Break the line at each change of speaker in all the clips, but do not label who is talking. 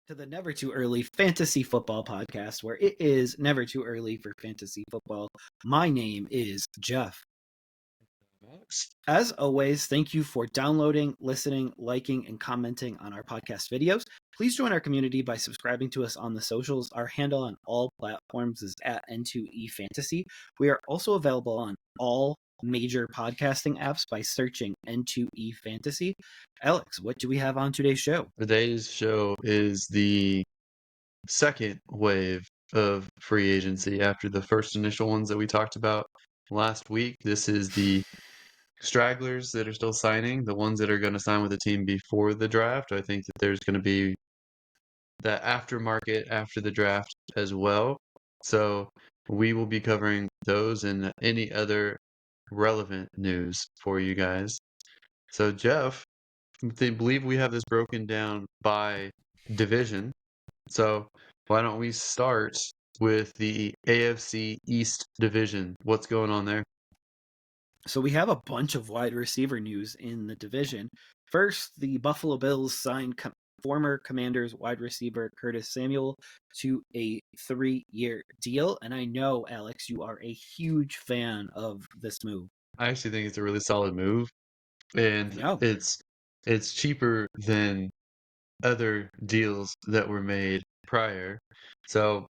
to the Never Too Early Fantasy Football Podcast, where it is never too early for fantasy football. My name is Jeff. As always, thank you for downloading, listening, liking, and commenting on our podcast videos. Please join our community by subscribing to us on the socials. Our handle on all platforms is at N2E Fantasy. We are also available on all major podcasting apps by searching N2E Fantasy. Alex, what do we have on today's show?
Today's show is the second wave of free agency after the first initial ones that we talked about last week. This is the stragglers that are still signing, the ones that are going to sign with the team before the draft. I think that there's going to be that aftermarket after the draft as well. So we will be covering those and any other relevant news for you guys. So Jeff, they believe we have this broken down by division. So why don't we start with the AFC East division? What's going on there?
So we have a bunch of wide receiver news in the division. First, the Buffalo Bills signed former Commanders wide receiver Curtis Samuel to a 3-year deal. And I know, Alex, you are a huge fan of this move.
I actually think it's a really solid move, and it's cheaper than other deals that were made prior. So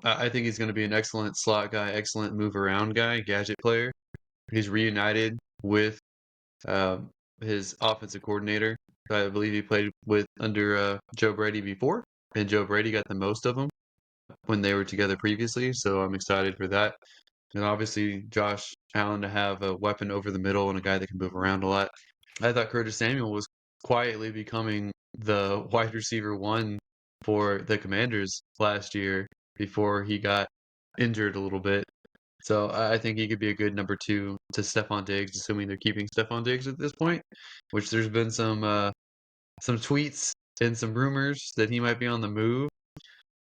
I think he's going to be an excellent slot guy, excellent move around guy, gadget player. He's reunited with his offensive coordinator. I believe he played with under Joe Brady before, and Joe Brady got the most of them when they were together previously. So I'm excited for that. And obviously, Josh Allen to have a weapon over the middle and a guy that can move around a lot. I thought Curtis Samuel was quietly becoming the wide receiver one for the Commanders last year before he got injured a little bit. So I think he could be a good number two to Stephon Diggs, assuming they're keeping Stephon Diggs at this point, which there's been some tweets and some rumors that he might be on the move,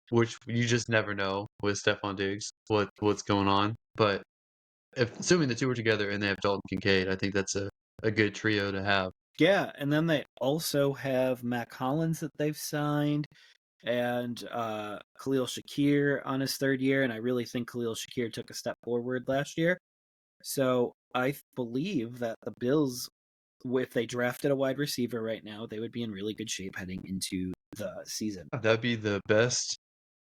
which you just never know with Stephon Diggs, what's going on. But assuming the two are together and they have Dalton Kincaid, I think that's a good trio to have.
Yeah, and then they also have Mac Hollins that they've signed, and Khalil Shakir on his third year, and I really think Khalil Shakir took a step forward last year. So I believe that the Bills, if they drafted a wide receiver right now, they would be in really good shape heading into the season.
That'd be the best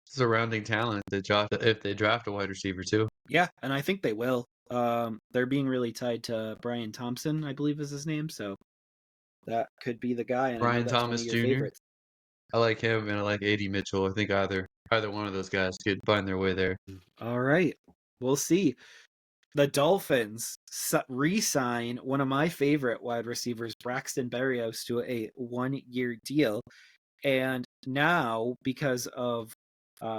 surrounding talent if they draft a wide receiver too.
Yeah, and I think they will. They're being really tied to Brian Thompson, I believe is his name, so that could be the guy. And
Brian
I know that's
Thomas
one of your
Jr.
favorites.
I like him, and I like A.D. Mitchell. I think either one of those guys could find their way there.
All right, we'll see. The Dolphins re-sign one of my favorite wide receivers, Braxton Berrios, to a 1-year deal. And now, because of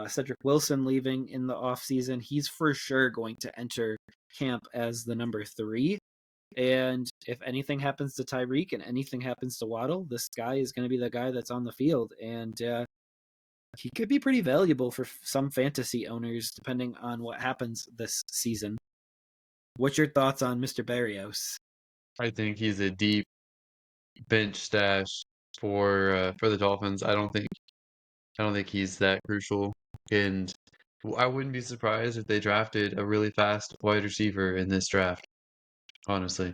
Cedric Wilson leaving in the offseason, he's for sure going to enter camp as the number 3. And if anything happens to Tyreek and anything happens to Waddle, this guy is going to be the guy that's on the field. And he could be pretty valuable for some fantasy owners, depending on what happens this season. What's your thoughts on Mr. Berrios?
I think he's a deep bench stash for the Dolphins. I don't think he's that crucial, and I wouldn't be surprised if they drafted a really fast wide receiver in this draft. Honestly,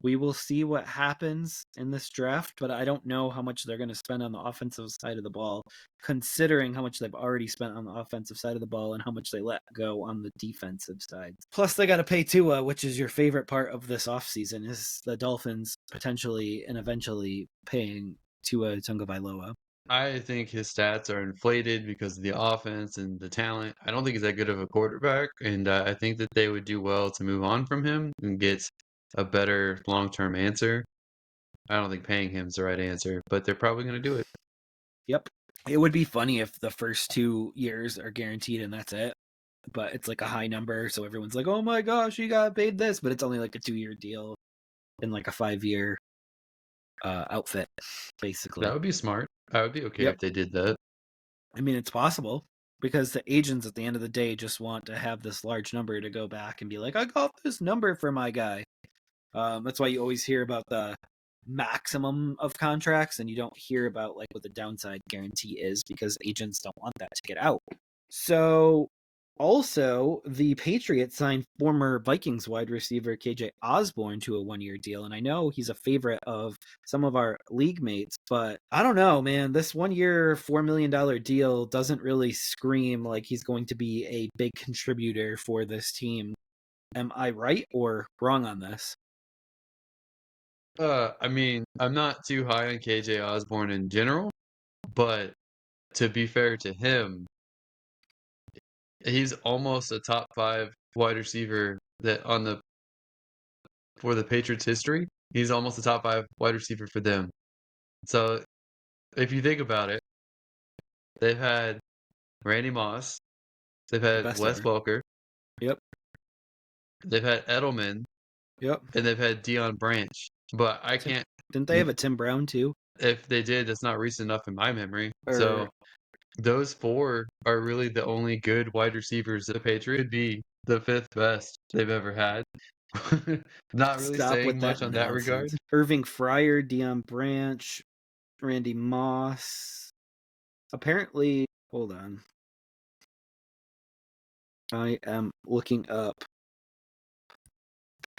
We will see what happens in this draft, but I don't know how much they're going to spend on the offensive side of the ball, considering how much they've already spent on the offensive side of the ball and how much they let go on the defensive side. Plus, they got to pay Tua, which is your favorite part of this offseason, is the Dolphins potentially and eventually paying Tua Tagovailoa.
I think his stats are inflated because of the offense and the talent. I don't think he's that good of a quarterback, and I think that they would do well to move on from him and get a better long-term answer. I don't think paying him is the right answer, but they're probably going to do it.
Yep. It would be funny if the first 2 years are guaranteed and that's it. But it's like a high number, so everyone's like, oh my gosh, you got paid this, but it's only like a 2-year deal in like a 5-year outfit, basically.
That would be smart. I would be okay if they did that.
I mean, it's possible because the agents at the end of the day just want to have this large number to go back and be like, I got this number for my guy. That's why you always hear about the maximum of contracts, and you don't hear about like what the downside guarantee is because agents don't want that to get out. So also, the Patriots signed former Vikings wide receiver KJ Osborne to a 1-year deal. And I know he's a favorite of some of our league mates, but I don't know, man. This 1-year, $4 million deal doesn't really scream like he's going to be a big contributor for this team. Am I right or wrong on this?
I mean, I'm not too high on KJ Osborne in general, but to be fair to him, he's almost a top 5 wide receiver that on the for the Patriots history. He's almost a top 5 wide receiver for them. So if you think about it, they've had Randy Moss, they've
The
had
best
Wes
ever.
Welker,
Yep.
they've had Edelman,
Yep.
and they've had Deion Branch. But I can't.
Didn't they have a Tim Brown too?
If they did, that's not recent enough in my memory.
Or
So those 4 are really the only good wide receivers the Patriots could be the 5th best they've ever had. Not really
stop
saying
with
much
that
on that regard.
nonsense. Irving Fryer, Deion Branch, Randy Moss. Apparently, hold on. I am looking up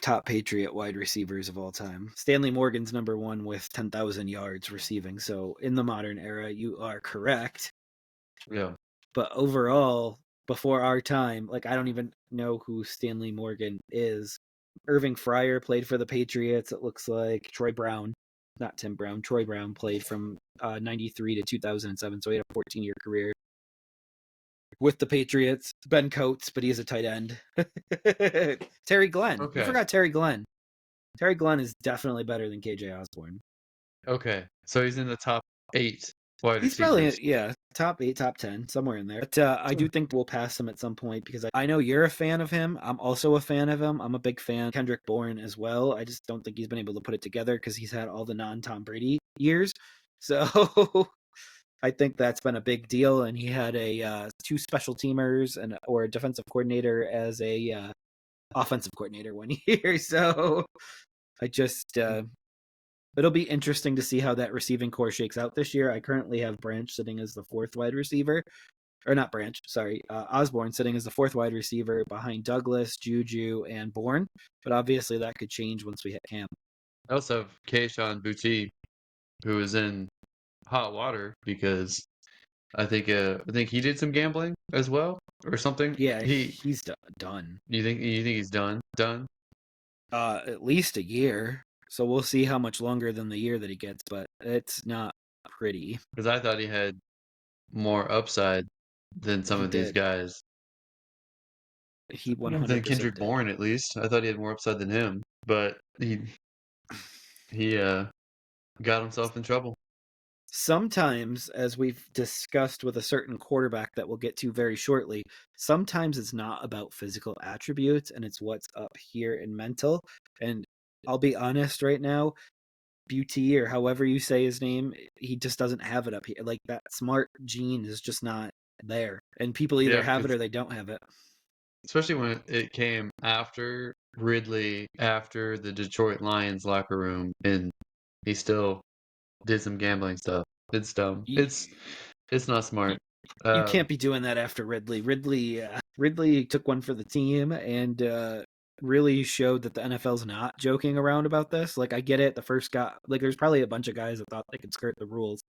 top Patriot wide receivers of all time. Stanley Morgan's number 1 with 10,000 yards receiving. So in the modern era, you are correct.
Yeah.
But overall, before our time, like I don't even know who Stanley Morgan is. Irving Fryer played for the Patriots. It looks like Troy Brown, not Tim Brown. Troy Brown played from 93 to 2007, so he had a 14-year career with the Patriots. Ben Coates, but he's a tight end. Terry Glenn.
Okay.
You forgot Terry Glenn. Terry Glenn is definitely better than KJ Osborne.
Okay. So he's in the top 8 wide
He's
receivers.
probably, top 8, top 10, somewhere in there. But I do think we'll pass him at some point because I know you're a fan of him. I'm also a fan of him. I'm a big fan of Kendrick Bourne as well. I just don't think he's been able to put it together because he's had all the non-Tom Brady years. So I think that's been a big deal. And he had 2 special teamers or a defensive coordinator as a offensive coordinator 1 year. So I just it'll be interesting to see how that receiving core shakes out this year. I currently have Branch sitting as the 4th wide receiver. Or not Branch, sorry. Osborne sitting as the 4th wide receiver behind Douglas, Juju, and Bourne. But obviously that could change once we hit camp.
I also have Kayshon Boutte, who is in hot water because I think he did some gambling as well or something.
Yeah, he's done.
You think he's done? Done?
At least a year. So we'll see how much longer than the year that he gets, but it's not pretty.
Because I thought he had more upside than some of these guys.
He 100%
than Kendrick Bourne, at least. I thought he had more upside than him, but he got himself in trouble.
Sometimes, as we've discussed with a certain quarterback that we'll get to very shortly, sometimes it's not about physical attributes and it's what's up here in mental. And I'll be honest right now, Boutte or however you say his name, he just doesn't have it up here. Like that smart gene is just not there. And people either have it or they don't have it.
Especially when it came after Ridley, after the Detroit Lions locker room, and he still did some gambling stuff. It's dumb. It's not smart.
You can't be doing that after Ridley. Ridley took one for the team and really showed that the NFL's not joking around about this. Like I get it. The first guy, like there's probably a bunch of guys that thought they could skirt the rules,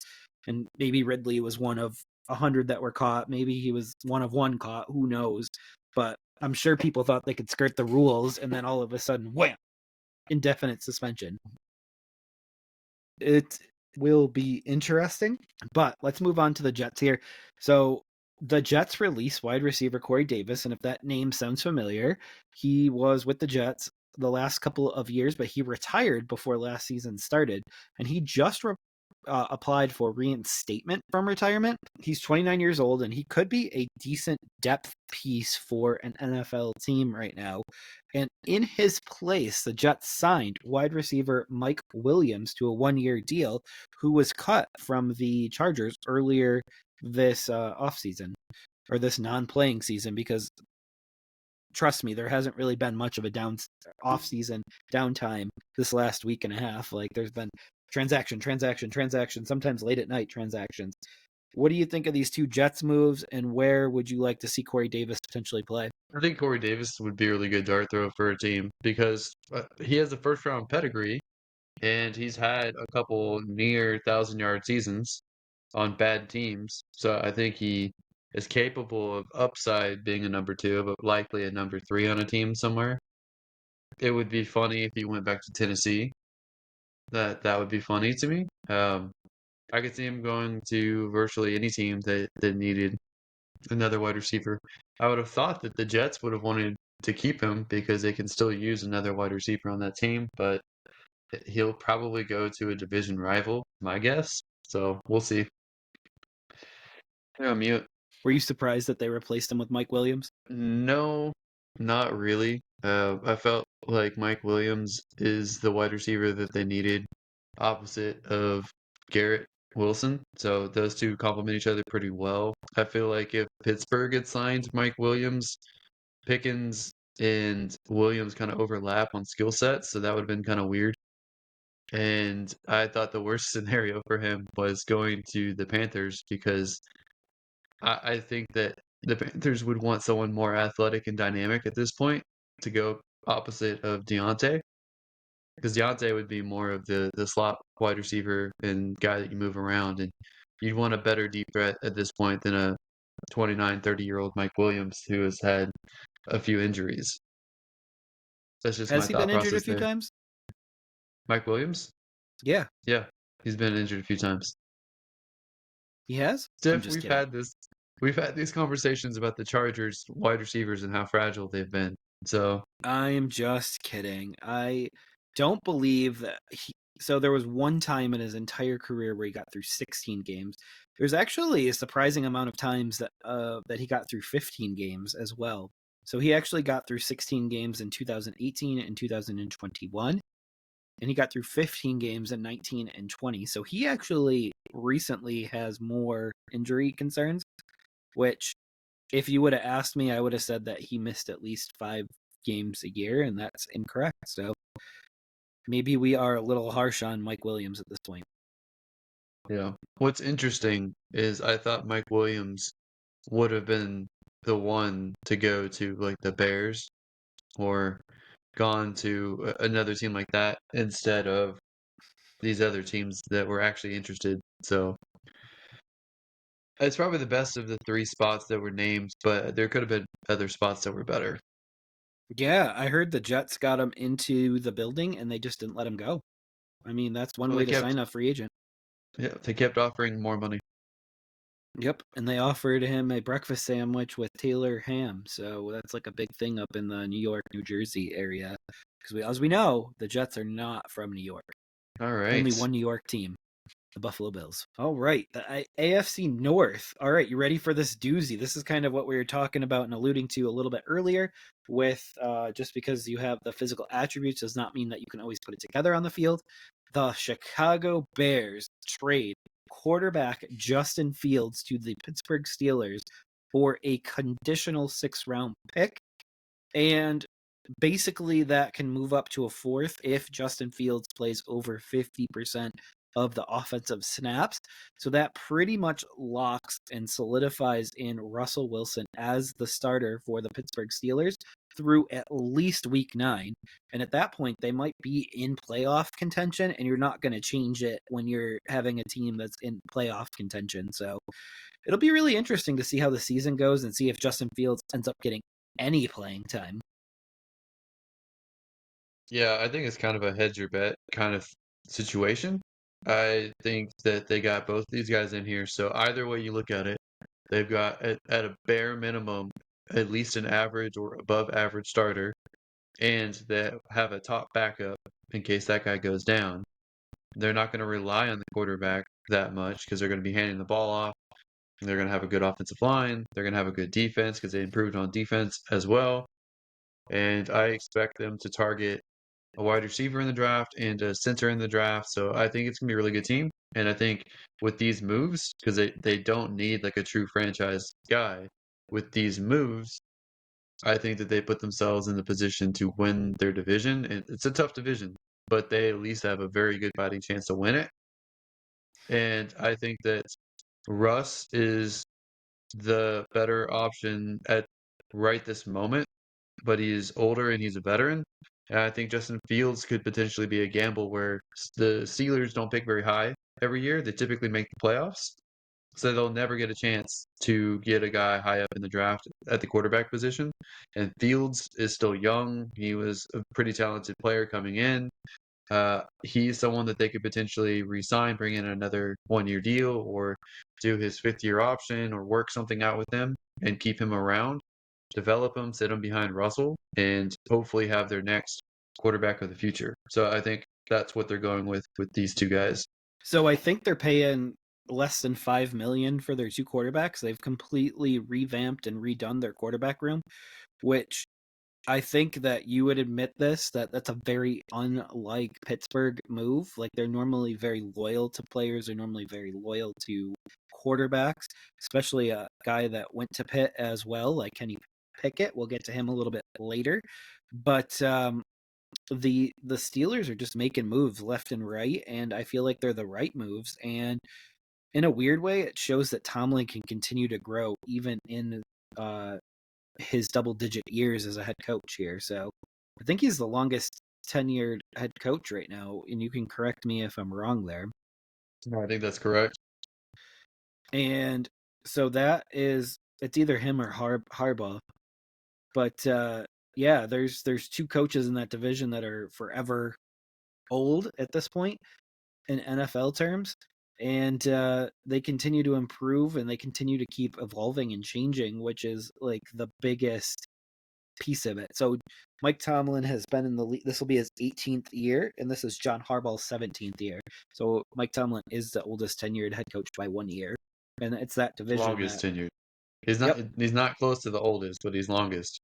and maybe Ridley was one of 100 that were caught. Maybe he was one of 1 caught. Who knows? But I'm sure people thought they could skirt the rules, and then all of a sudden, wham! Indefinite suspension. It will be interesting, but let's move on to the Jets here. So the Jets release wide receiver Corey Davis, and if that name sounds familiar, he was with the Jets the last couple of years, but he retired before last season started, and he just applied for reinstatement from retirement. He's 29 years old, and he could be a decent depth piece for an NFL team right now. And in his place, the Jets signed wide receiver Mike Williams to a 1-year deal, who was cut from the Chargers earlier this offseason, or this non-playing season, because trust me, there hasn't really been much of a off season downtime this last week and a half. Like there's been transaction, sometimes late at night transactions. What do you think of these two Jets moves, and where would you like to see Corey Davis potentially play?
I think Corey Davis would be a really good dart throw for a team because he has a first round pedigree and he's had a couple near 1,000-yard seasons on bad teams. So I think he is capable of upside being a number two, but likely a number three on a team somewhere. It would be funny if he went back to Tennessee. That would be funny to me. I could see him going to virtually any team that needed another wide receiver. I would have thought that the Jets would have wanted to keep him because they can still use another wide receiver on that team, but he'll probably go to a division rival, my guess. So we'll see. Yeah, mute.
Were you surprised that they replaced him with Mike Williams?
No, not really. I felt like Mike Williams is the wide receiver that they needed, opposite of Garrett Wilson. So those two complement each other pretty well. I feel like if Pittsburgh had signed Mike Williams, Pickens and Williams kind of overlap on skill sets, so that would have been kind of weird. And I thought the worst scenario for him was going to the Panthers because I think that the Panthers would want someone more athletic and dynamic at this point to go opposite of Deontay. Because Deontay would be more of the slot wide receiver and guy that you move around. And you'd want a better deep threat at this point than a 29, 30-year-old Mike Williams who has had a few injuries. That's just my
Has he been
thought
injured a
process
few
there.
times?
Mike Williams?
Yeah.
Yeah, he's been injured a few times.
He has?
Jeff, we've had these conversations about the Chargers wide receivers and how fragile they've been. So
I am just kidding. I don't believe that so there was one time in his entire career where he got through 16 games. There's actually a surprising amount of times that he got through 15 games as well. So he actually got through 16 games in 2018 and 2021, and he got through 15 games in 19 and 20. So he actually recently has more injury concerns, which if you would have asked me, I would have said that he missed at least 5 games a year, and that's incorrect. So maybe we are a little harsh on Mike Williams at this point.
yeah. What's interesting is I thought Mike Williams would have been the one to go to like the Bears or gone to another team like that instead of these other teams that were actually interested. So it's probably the best of the three spots that were named, but there could have been other spots that were better.
Yeah, I heard the Jets got him into the building and they just didn't let him go. I mean, that's one way to sign a free agent.
Yeah, they kept offering more money.
Yep, and they offered him a breakfast sandwich with Taylor ham. So that's like a big thing up in the New York, New Jersey area. Because as we know, the Jets are not from New York.
All right.
Only one New York team. The Buffalo Bills. All right, the AFC North. All right, you ready for this doozy? This is kind of what we were talking about and alluding to a little bit earlier. With just because you have the physical attributes does not mean that you can always put it together on the field. The Chicago Bears trade quarterback Justin Fields to the Pittsburgh Steelers for a conditional 6th-round pick, and basically that can move up to a 4th if Justin Fields plays over 50% of the offensive snaps. So that pretty much locks and solidifies in Russell Wilson as the starter for the Pittsburgh Steelers through at least week 9. And at that point, they might be in playoff contention, and you're not going to change it when you're having a team that's in playoff contention. So it'll be really interesting to see how the season goes and see if Justin Fields ends up getting any playing time.
Yeah, I think it's kind of a hedge your bet kind of situation. I think that they got both these guys in here. So either way you look at it, they've got at a bare minimum at least an average or above average starter, and they have a top backup in case that guy goes down. They're not going to rely on the quarterback that much because they're going to be handing the ball off. They're going to have a good offensive line. They're going to have a good defense because they improved on defense as well. And I expect them to target a wide receiver in the draft and a center in the draft. So I think it's going to be a really good team. And I think with these moves, because they don't need like a true franchise guy, with these moves, I think that they put themselves in the position to win their division. It's a tough division, but they at least have a very good fighting chance to win it. And I think that Russ is the better option at right this moment, but he's older and he's a veteran. And I think Justin Fields could potentially be a gamble where the Steelers don't pick very high every year. They typically make the playoffs. So they'll never get a chance to get a guy high up in the draft at the quarterback position. And Fields is still young. He was a pretty talented player coming in. He's someone that they could potentially re-sign, bring in another 1-year deal, or do his 5th-year option, or work something out with him and keep him around, develop him, sit him behind Russell, and hopefully have their next quarterback of the future. So I think that's what they're going with these two guys.
So I think they're paying less than $5 million for their two quarterbacks. They've completely revamped and redone their quarterback room, which I think that you would admit that's a very unlike Pittsburgh move. Like, they're normally very loyal to players. They're normally very loyal to quarterbacks, especially a guy that went to Pitt as well, like Kenny Pickett. We'll get to him a little bit later. But the Steelers are just making moves left and right, and I feel like they're the right moves. And in a weird way, it shows that Tomlin can continue to grow even in his double-digit years as a head coach here. So I think he's the longest tenured head coach right now, and you can correct me if I'm wrong there.
No, I think that's correct.
And so it's either him or Harbaugh. But yeah, there's two coaches in that division that are forever old at this point in NFL terms. And they continue to improve and they continue to keep evolving and changing, which is like the biggest piece of it. So Mike Tomlin has been in the league. This will be his 18th year, and this is John Harbaugh's 17th year. So Mike Tomlin is the oldest tenured head coach by 1 year, and it's that division.
Longest tenured. He's not. Yep. He's not close to the oldest, but he's longest.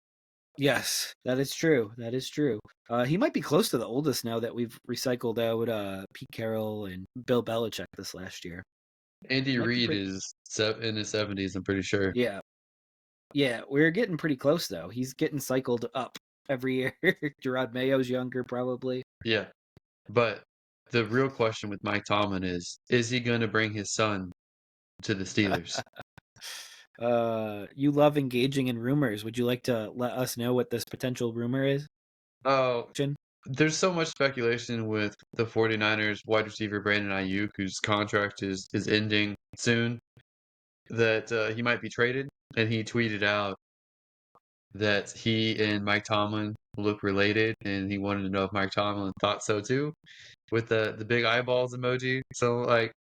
Yes, that is true. That is true. He might be close to the oldest now that we've recycled out Pete Carroll and Bill Belichick this last year.
Andy Reid is in his 70s, I'm pretty sure.
Yeah. Yeah, we're getting pretty close, though. He's getting cycled up every year. Gerard Mayo's younger, probably.
Yeah. But the real question with Mike Tomlin is he going to bring his son to the Steelers?
You love engaging in rumors. Would you like to let us know what this potential rumor is?
Oh, there's so much speculation with the 49ers wide receiver Brandon Ayuk, whose contract is ending soon, that he might be traded. And he tweeted out that he and Mike Tomlin look related, and he wanted to know if Mike Tomlin thought so too, with the big eyeballs emoji. So like,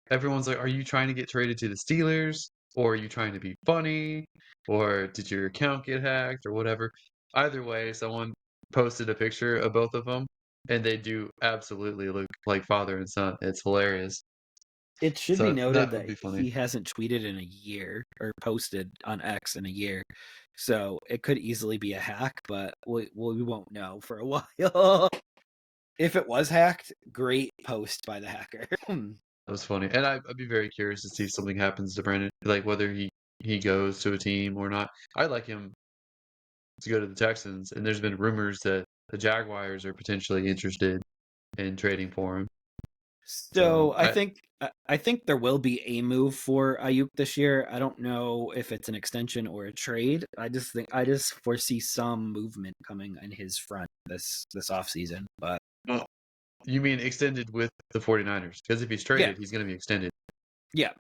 everyone's like, "Are you trying to get traded to the Steelers, or are you trying to be funny, or did your account get hacked, or whatever?" Either way, someone posted a picture of both of them, and they do absolutely look like father and son. It's hilarious.
It should be noted that he hasn't tweeted in a year or posted on X in a year. So it could easily be a hack, but we won't know for a while. If it was hacked, great post by the hacker.
That was funny. And I'd be very curious to see if something happens to Brandon, like whether he goes to a team or not. I'd like him to go to the Texans, and there's been rumors that the Jaguars are potentially interested in trading for him.
So I think there will be a move for Ayuk this year. I don't know if it's an extension or a trade. I just foresee some movement coming in his front this offseason. But
you mean extended with the 49ers? Because if he's traded, he's going to be extended.
Yeah.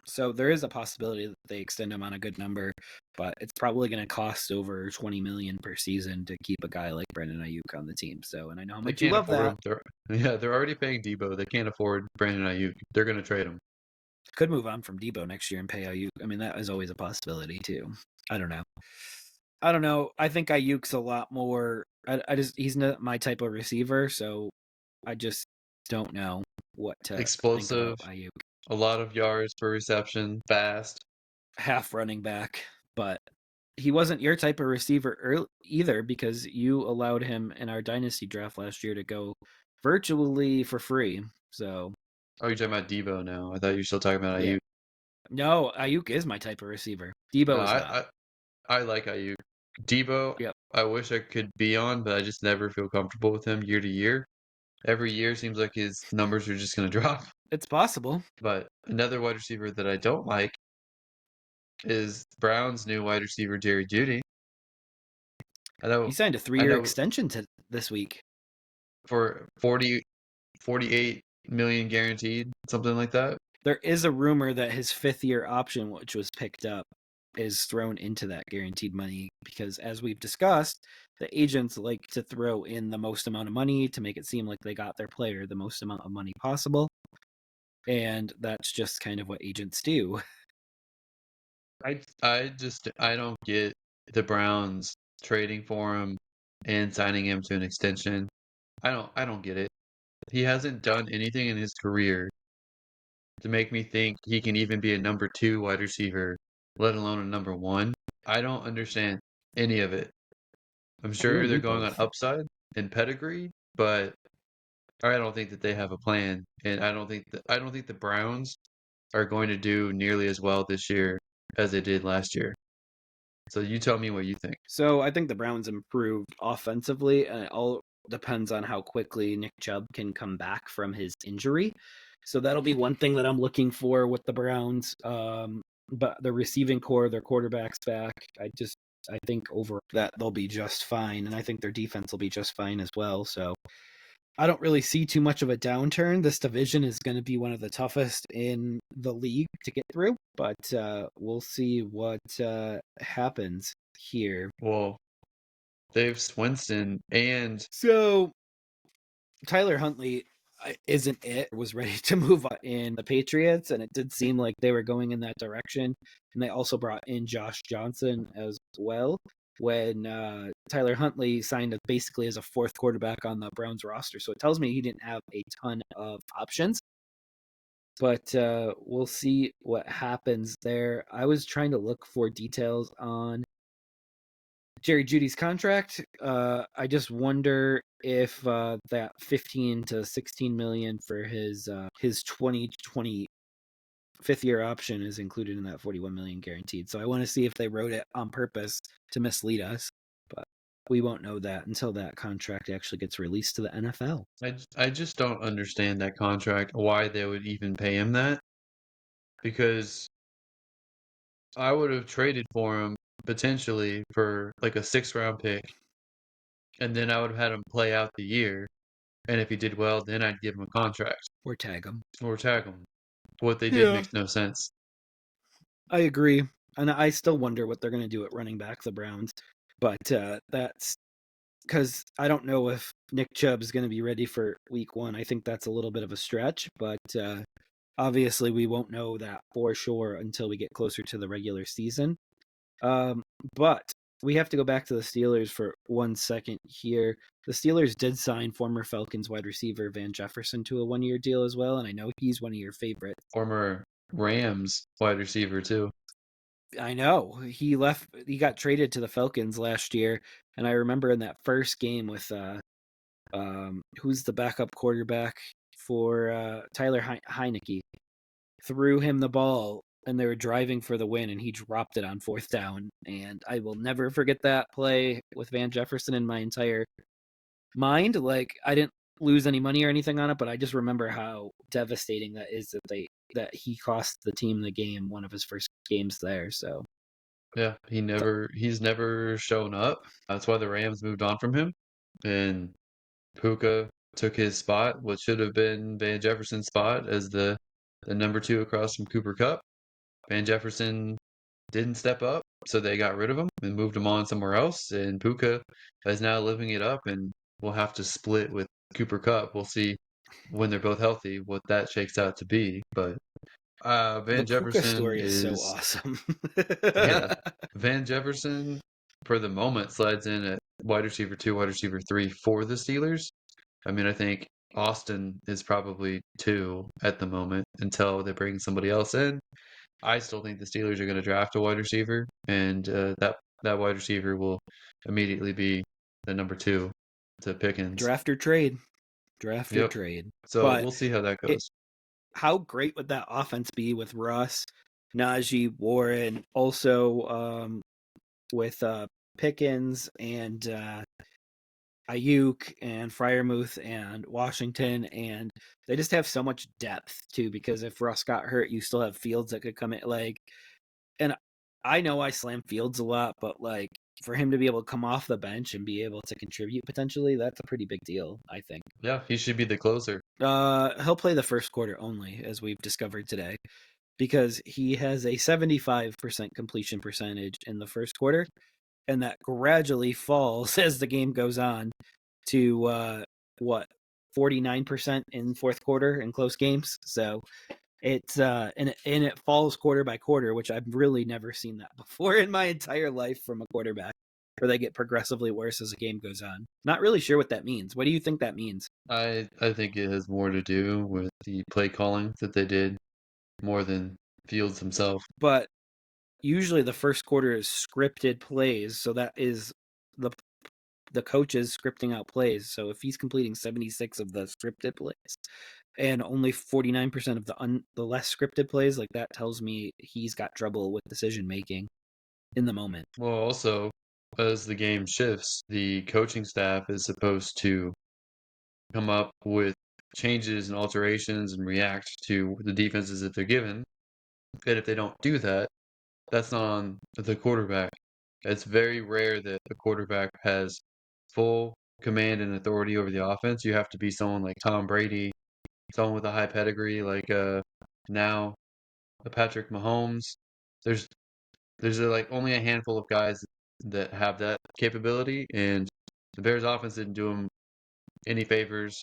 So there is a possibility that they extend him on a good number, but it's probably going to cost over $20 million per season to keep a guy like Brandon Ayuk on the team. So, and I know how much you love that.
They're already paying Debo. They can't afford Brandon Ayuk. They're going to trade him.
Could move on from Debo next year and pay Ayuk. I mean, that is always a possibility too. I don't know. I think Ayuk's a lot more. He's not my type of receiver, so I just don't know what to
explosive.
Think about Ayuk.
A lot of yards per reception, fast,
half running back, but he wasn't your type of receiver either because you allowed him in our dynasty draft last year to go virtually for free. So,
you're talking about Debo now. I thought you were still talking about Ayuk.
No, Ayuk is my type of receiver. Debo is not.
I like Ayuk. Debo,
Yep.
I wish I could be on, but I just never feel comfortable with him year to year. Every year seems like his numbers are just going to drop.
It's possible.
But another wide receiver that I don't like is Browns' new wide receiver, Jerry Jeudy.
He signed a 3-year extension this week.
For 48 million guaranteed, something like that.
There is a rumor that his 5th-year option, which was picked up, is thrown into that guaranteed money because, as we've discussed, the agents like to throw in the most amount of money to make it seem like they got their player the most amount of money possible. And that's just kind of what agents do.
I don't get the Browns trading for him and signing him to an extension. I don't get it. He hasn't done anything in his career to make me think he can even be a number 2 wide receiver, let alone a number 1. I don't understand any of it. I'm sure they're going on upside and pedigree, but I don't think that they have a plan, and I don't think the Browns are going to do nearly as well this year as they did last year. So you tell me what you think.
So I think the Browns improved offensively, and it all depends on how quickly Nick Chubb can come back from his injury. So that'll be one thing that I'm looking for with the Browns. But the receiving core, their quarterback's back. I think over that they'll be just fine, and I think their defense will be just fine as well. So I don't really see too much of a downturn. This division is going to be one of the toughest in the league to get through, but we'll see what happens here.
Well, Dave Swinston and
So Tyler Huntley isn't it was ready to move in the Patriots, and it did seem like they were going in that direction. And they also brought in Josh Johnson as well when Tyler Huntley signed basically as a 4th quarterback on the Browns roster. So it tells me he didn't have a ton of options. But we'll see what happens there. I was trying to look for details on Jerry Jeudy's contract. I just wonder if that 15 to 16 million for his 2020 5th-year option is included in that 41 million guaranteed. So I want to see if they wrote it on purpose to mislead us, but we won't know that until that contract actually gets released to the NFL.
I just don't understand that contract, why they would even pay him that, because I would have traded for him potentially for like a 6th-round pick, and then I would have had him play out the year, and if he did well, then I'd give him a contract.
Or tag him.
What they did makes no sense.
I agree. And I still wonder what they're going to do at running back, the Browns. But that's because I don't know if Nick Chubb is going to be ready for week 1. I think that's a little bit of a stretch, but obviously we won't know that for sure until we get closer to the regular season. But we have to go back to the Steelers for 1 second here. The Steelers did sign former Falcons wide receiver Van Jefferson to a 1-year deal as well, and I know he's one of your favorites.
Former Rams wide receiver too.
I know. He got traded to the Falcons last year, and I remember in that first game with who's the backup quarterback for Tyler Heineke, threw him the ball and they were driving for the win and he dropped it on 4th down, and I will never forget that play with Van Jefferson in my entire mind. Like, I didn't lose any money or anything on it, but I just remember how devastating that is that he cost the team the game, one of his first games there. So
yeah, he's never shown up. That's why the Rams moved on from him, and Puka took his spot, what should have been Van Jefferson's spot as the number 2 across from Cooper Kupp. Van Jefferson didn't step up, so they got rid of him and moved him on somewhere else, and Puka is now living it up and will have to split with Cooper Kupp. We'll see when they're both healthy what that shakes out to be, but Van Jefferson
story is so awesome.
Yeah, Van Jefferson for the moment slides in at wide receiver 2, wide receiver 3 for the Steelers. I mean, I think Austin is probably 2 at the moment until they bring somebody else in. I still think the Steelers are going to draft a wide receiver, and that wide receiver will immediately be the number 2 to Pickens.
Draft or trade. Trade.
So
but
we'll see how that goes.
How great would that offense be with Russ, Najee, Warren, also with Pickens and Ayuk and Freiermuth and Washington, and they just have so much depth too. Because if Russ got hurt, you still have Fields that could come in. Like, and I know I slam Fields a lot, but like for him to be able to come off the bench and be able to contribute potentially, that's a pretty big deal, I think.
Yeah, he should be the closer.
He'll play the first quarter only, as we've discovered today, because he has a 75% completion percentage in the first quarter, and that gradually falls as the game goes on to 49% in fourth quarter in close games. So it's and it falls quarter by quarter, which I've really never seen that before in my entire life from a quarterback, where they get progressively worse as the game goes on. Not really sure what that means. What do you think that means?
I think it has more to do with the play calling that they did more than Fields himself.
But usually the first quarter is scripted plays, so that is the coaches scripting out plays. So if he's completing 76 of the scripted plays and only 49% of the less scripted plays, like that tells me he's got trouble with decision making in the moment.
Well, also, as the game shifts, the coaching staff is supposed to come up with changes and alterations and react to the defenses that they're given. And if they don't do that, that's not on the quarterback. It's very rare that the quarterback has full command and authority over the offense. You have to be someone like Tom Brady, someone with a high pedigree like now Patrick Mahomes. There's like only a handful of guys that have that capability, and the Bears offense didn't do them any favors.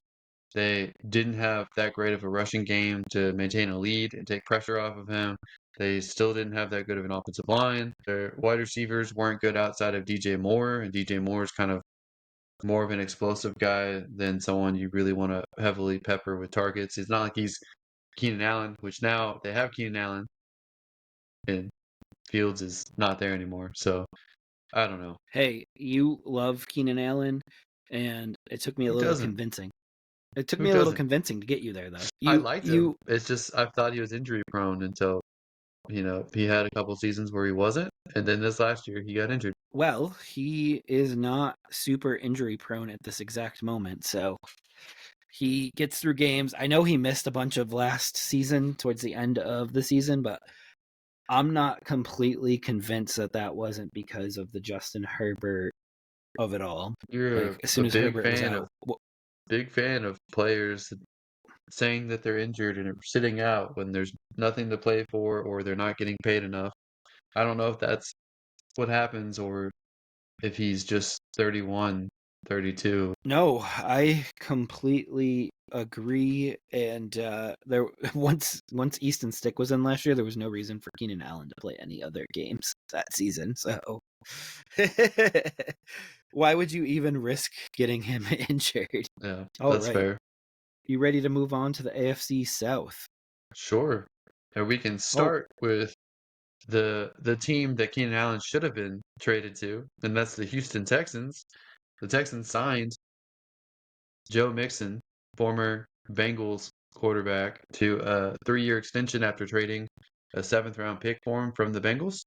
They didn't have that great of a rushing game to maintain a lead and take pressure off of him. They still didn't have that good of an offensive line. Their wide receivers weren't good outside of DJ Moore, and DJ Moore is kind of more of an explosive guy than someone you really want to heavily pepper with targets. It's not like he's Keenan Allen, which now they have Keenan Allen, and Fields is not there anymore. So I don't know.
Hey, you love Keenan Allen, and it took me a
Who
little
doesn't?
convincing. It took
Who
me a little
doesn't?
convincing to get you there, though.
I
You
liked him.
you
It's just I thought he was injury prone until he had a couple seasons where he wasn't, and then this last year he got injured.
well, he is not super injury prone at this exact moment, so he gets through games. I know he missed a bunch of last season towards the end of the season, but I'm not completely convinced that that wasn't because of the Justin Herbert of it all.
You're
Like as
a
soon as Herbert was out,
big fan of players saying that they're injured and are sitting out when there's nothing to play for or they're not getting paid enough. I don't know if that's what happens or if he's just 31, 32.
no, I completely agree. And there once Easton Stick was in last year, there was no reason for Keenan Allen to play any other games that season. So why would you even risk getting him injured?
Yeah,
All
that's
right,
fair.
you ready to move on to the AFC South?
Sure. And we can
Oh,
start with the team that Keenan Allen should have been traded to, and that's the Houston Texans. The Texans signed Joe Mixon, former Bengals quarterback, to a 3-year extension after trading a 7th-round pick for him from the Bengals.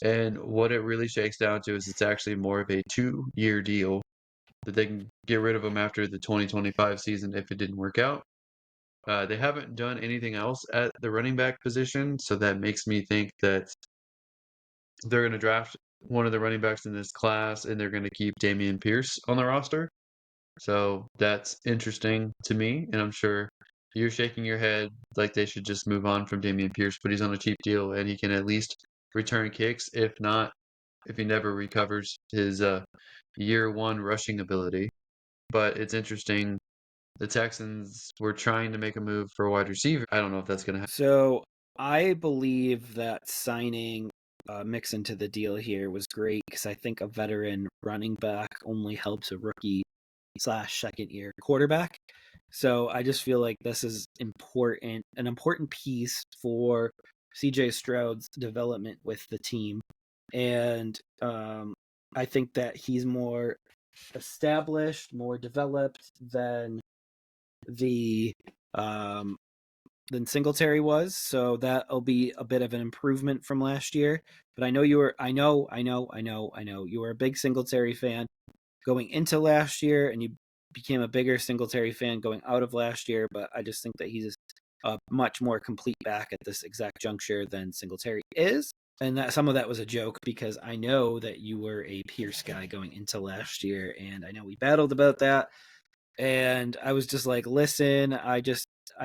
And what it really shakes down to is it's actually more of a 2-year deal that they can get rid of him after the 2025 season if it didn't work out. They haven't done anything else at the running back position, so that makes me think that they're going to draft one of the running backs in this class and they're going to keep Dameon Pierce on the roster. So that's interesting to me, and I'm sure you're shaking your head like they should just move on from Dameon Pierce, but he's on a cheap deal and he can at least return kicks, if not, if he never recovers his year one rushing ability. But it's interesting. The Texans were trying to make a move for a wide receiver. I don't know if that's going to happen.
so I believe that signing Mixon to the deal here was great because I think a veteran running back only helps a rookie slash second year quarterback. So I just feel like this is an important piece for CJ Stroud's development with the team. And I think that he's more established, more developed than the than Singletary was, so that'll be a bit of an improvement from last year. But I know you were, I know you were a big Singletary fan going into last year, and you became a bigger Singletary fan going out of last year. But I just think that he's a much more complete back at this exact juncture than Singletary is. And that some of that was a joke because I know that you were a Pierce guy going into last year, and I know we battled about that. And I was just like, listen, I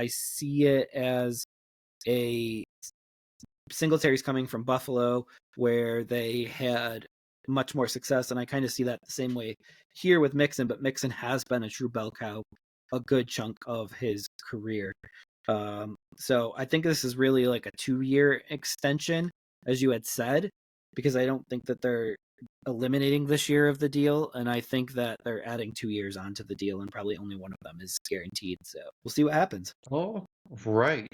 see it as a Singletary's coming from Buffalo, where they had much more success, and I kind of see that the same way here with Mixon. But Mixon has been a true bell cow a good chunk of his career. So I think this is really like a 2-year extension, as you had said, because I don't think that they're eliminating this year of the deal, and I think that they're adding 2 years onto the deal, and probably only one of them is guaranteed. So we'll see what happens.
Oh, right.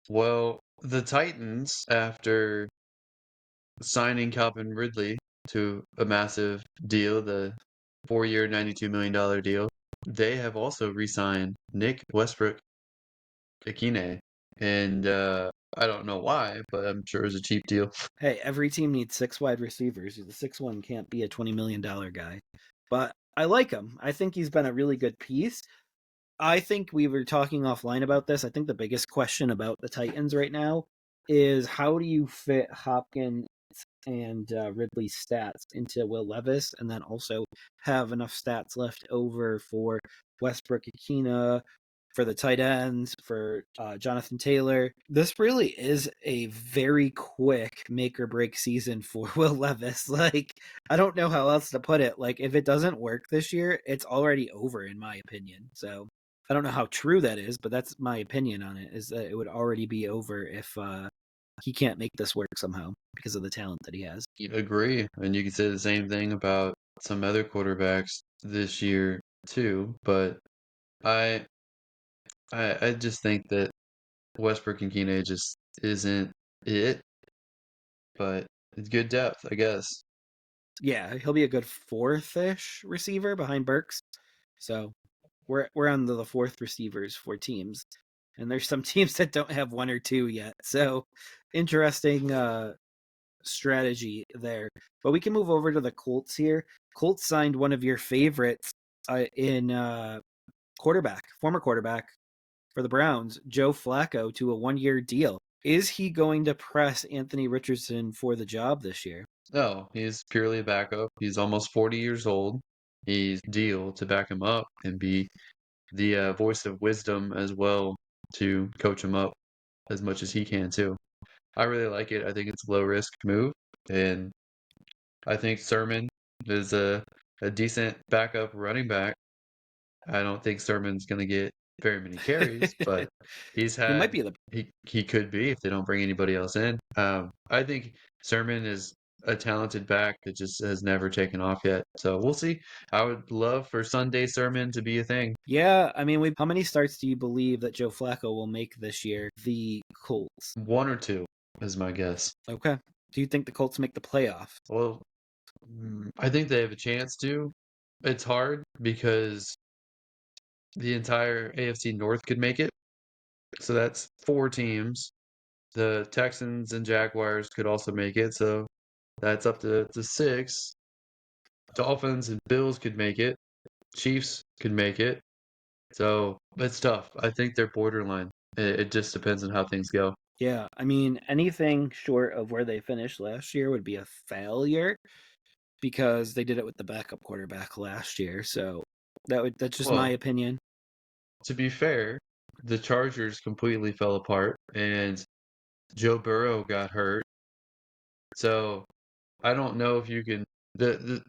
Well, the Titans, after signing Calvin Ridley to a massive deal, the 4-year, $92 million deal, they have also re-signed Nick Westbrook-Ikhine. And I don't know why, but I'm sure it was a cheap deal.
Hey, every team needs 6 wide receivers. The sixth one can't be a $20 million guy. But I like him. I think he's been a really good piece. I think we were talking offline about this. I think the biggest question about the Titans right now is how do you fit Hopkins and Ridley's stats into Will Levis, and then also have enough stats left over for Westbrook Akina, for the tight ends, for Jonathan Taylor. This really is a very quick make or break season for Will Levis. Like, I don't know how else to put it. Like, if it doesn't work this year, it's already over, in my opinion. So I don't know how true that is, but that's my opinion on it, is that it would already be over if he can't make this work somehow because of the talent that he has.
You agree. And you can say the same thing about some other quarterbacks this year too, but I I just think that Westbrook and Keeney just isn't it, but it's good depth, I guess.
Yeah, he'll be a good fourth-ish receiver behind Burks. So we're on the fourth receivers for teams, and there's some teams that don't have one or two yet. So interesting strategy there. But we can move over to the Colts here. Colts signed one of your favorites in former quarterback for the Browns, Joe Flacco, to a 1-year deal. Is he going to press Anthony Richardson for the job this year?
No, he's purely a backup. He's almost 40 years old. He's deal to back him up and be the voice of wisdom as well to coach him up as much as he can too. I really like it. I think it's a low risk move, and I think Sermon is a decent backup running back. I don't think Sermon's going to get very many carries, but he's
He might
had
be the
he could be if they don't bring anybody else in. I think Sermon is a talented back that just has never taken off yet. So we'll see. I would love for Sunday Sermon to be a thing.
Yeah, I mean, how many starts do you believe that Joe Flacco will make this year? The Colts.
One or two is my guess.
Okay. Do you think the Colts make the playoffs?
Well, I think they have a chance to. It's hard because the entire AFC North could make it. So that's 4 teams. The Texans and Jaguars could also make it, so that's up to 6. Dolphins and Bills could make it. Chiefs could make it. So it's tough. I think they're borderline. It just depends on how things go.
Yeah, I mean, anything short of where they finished last year would be a failure because they did it with the backup quarterback last year. So that's just my
Well,
opinion.
to be fair, the Chargers completely fell apart and Joe Burrow got hurt. So I don't know if you can the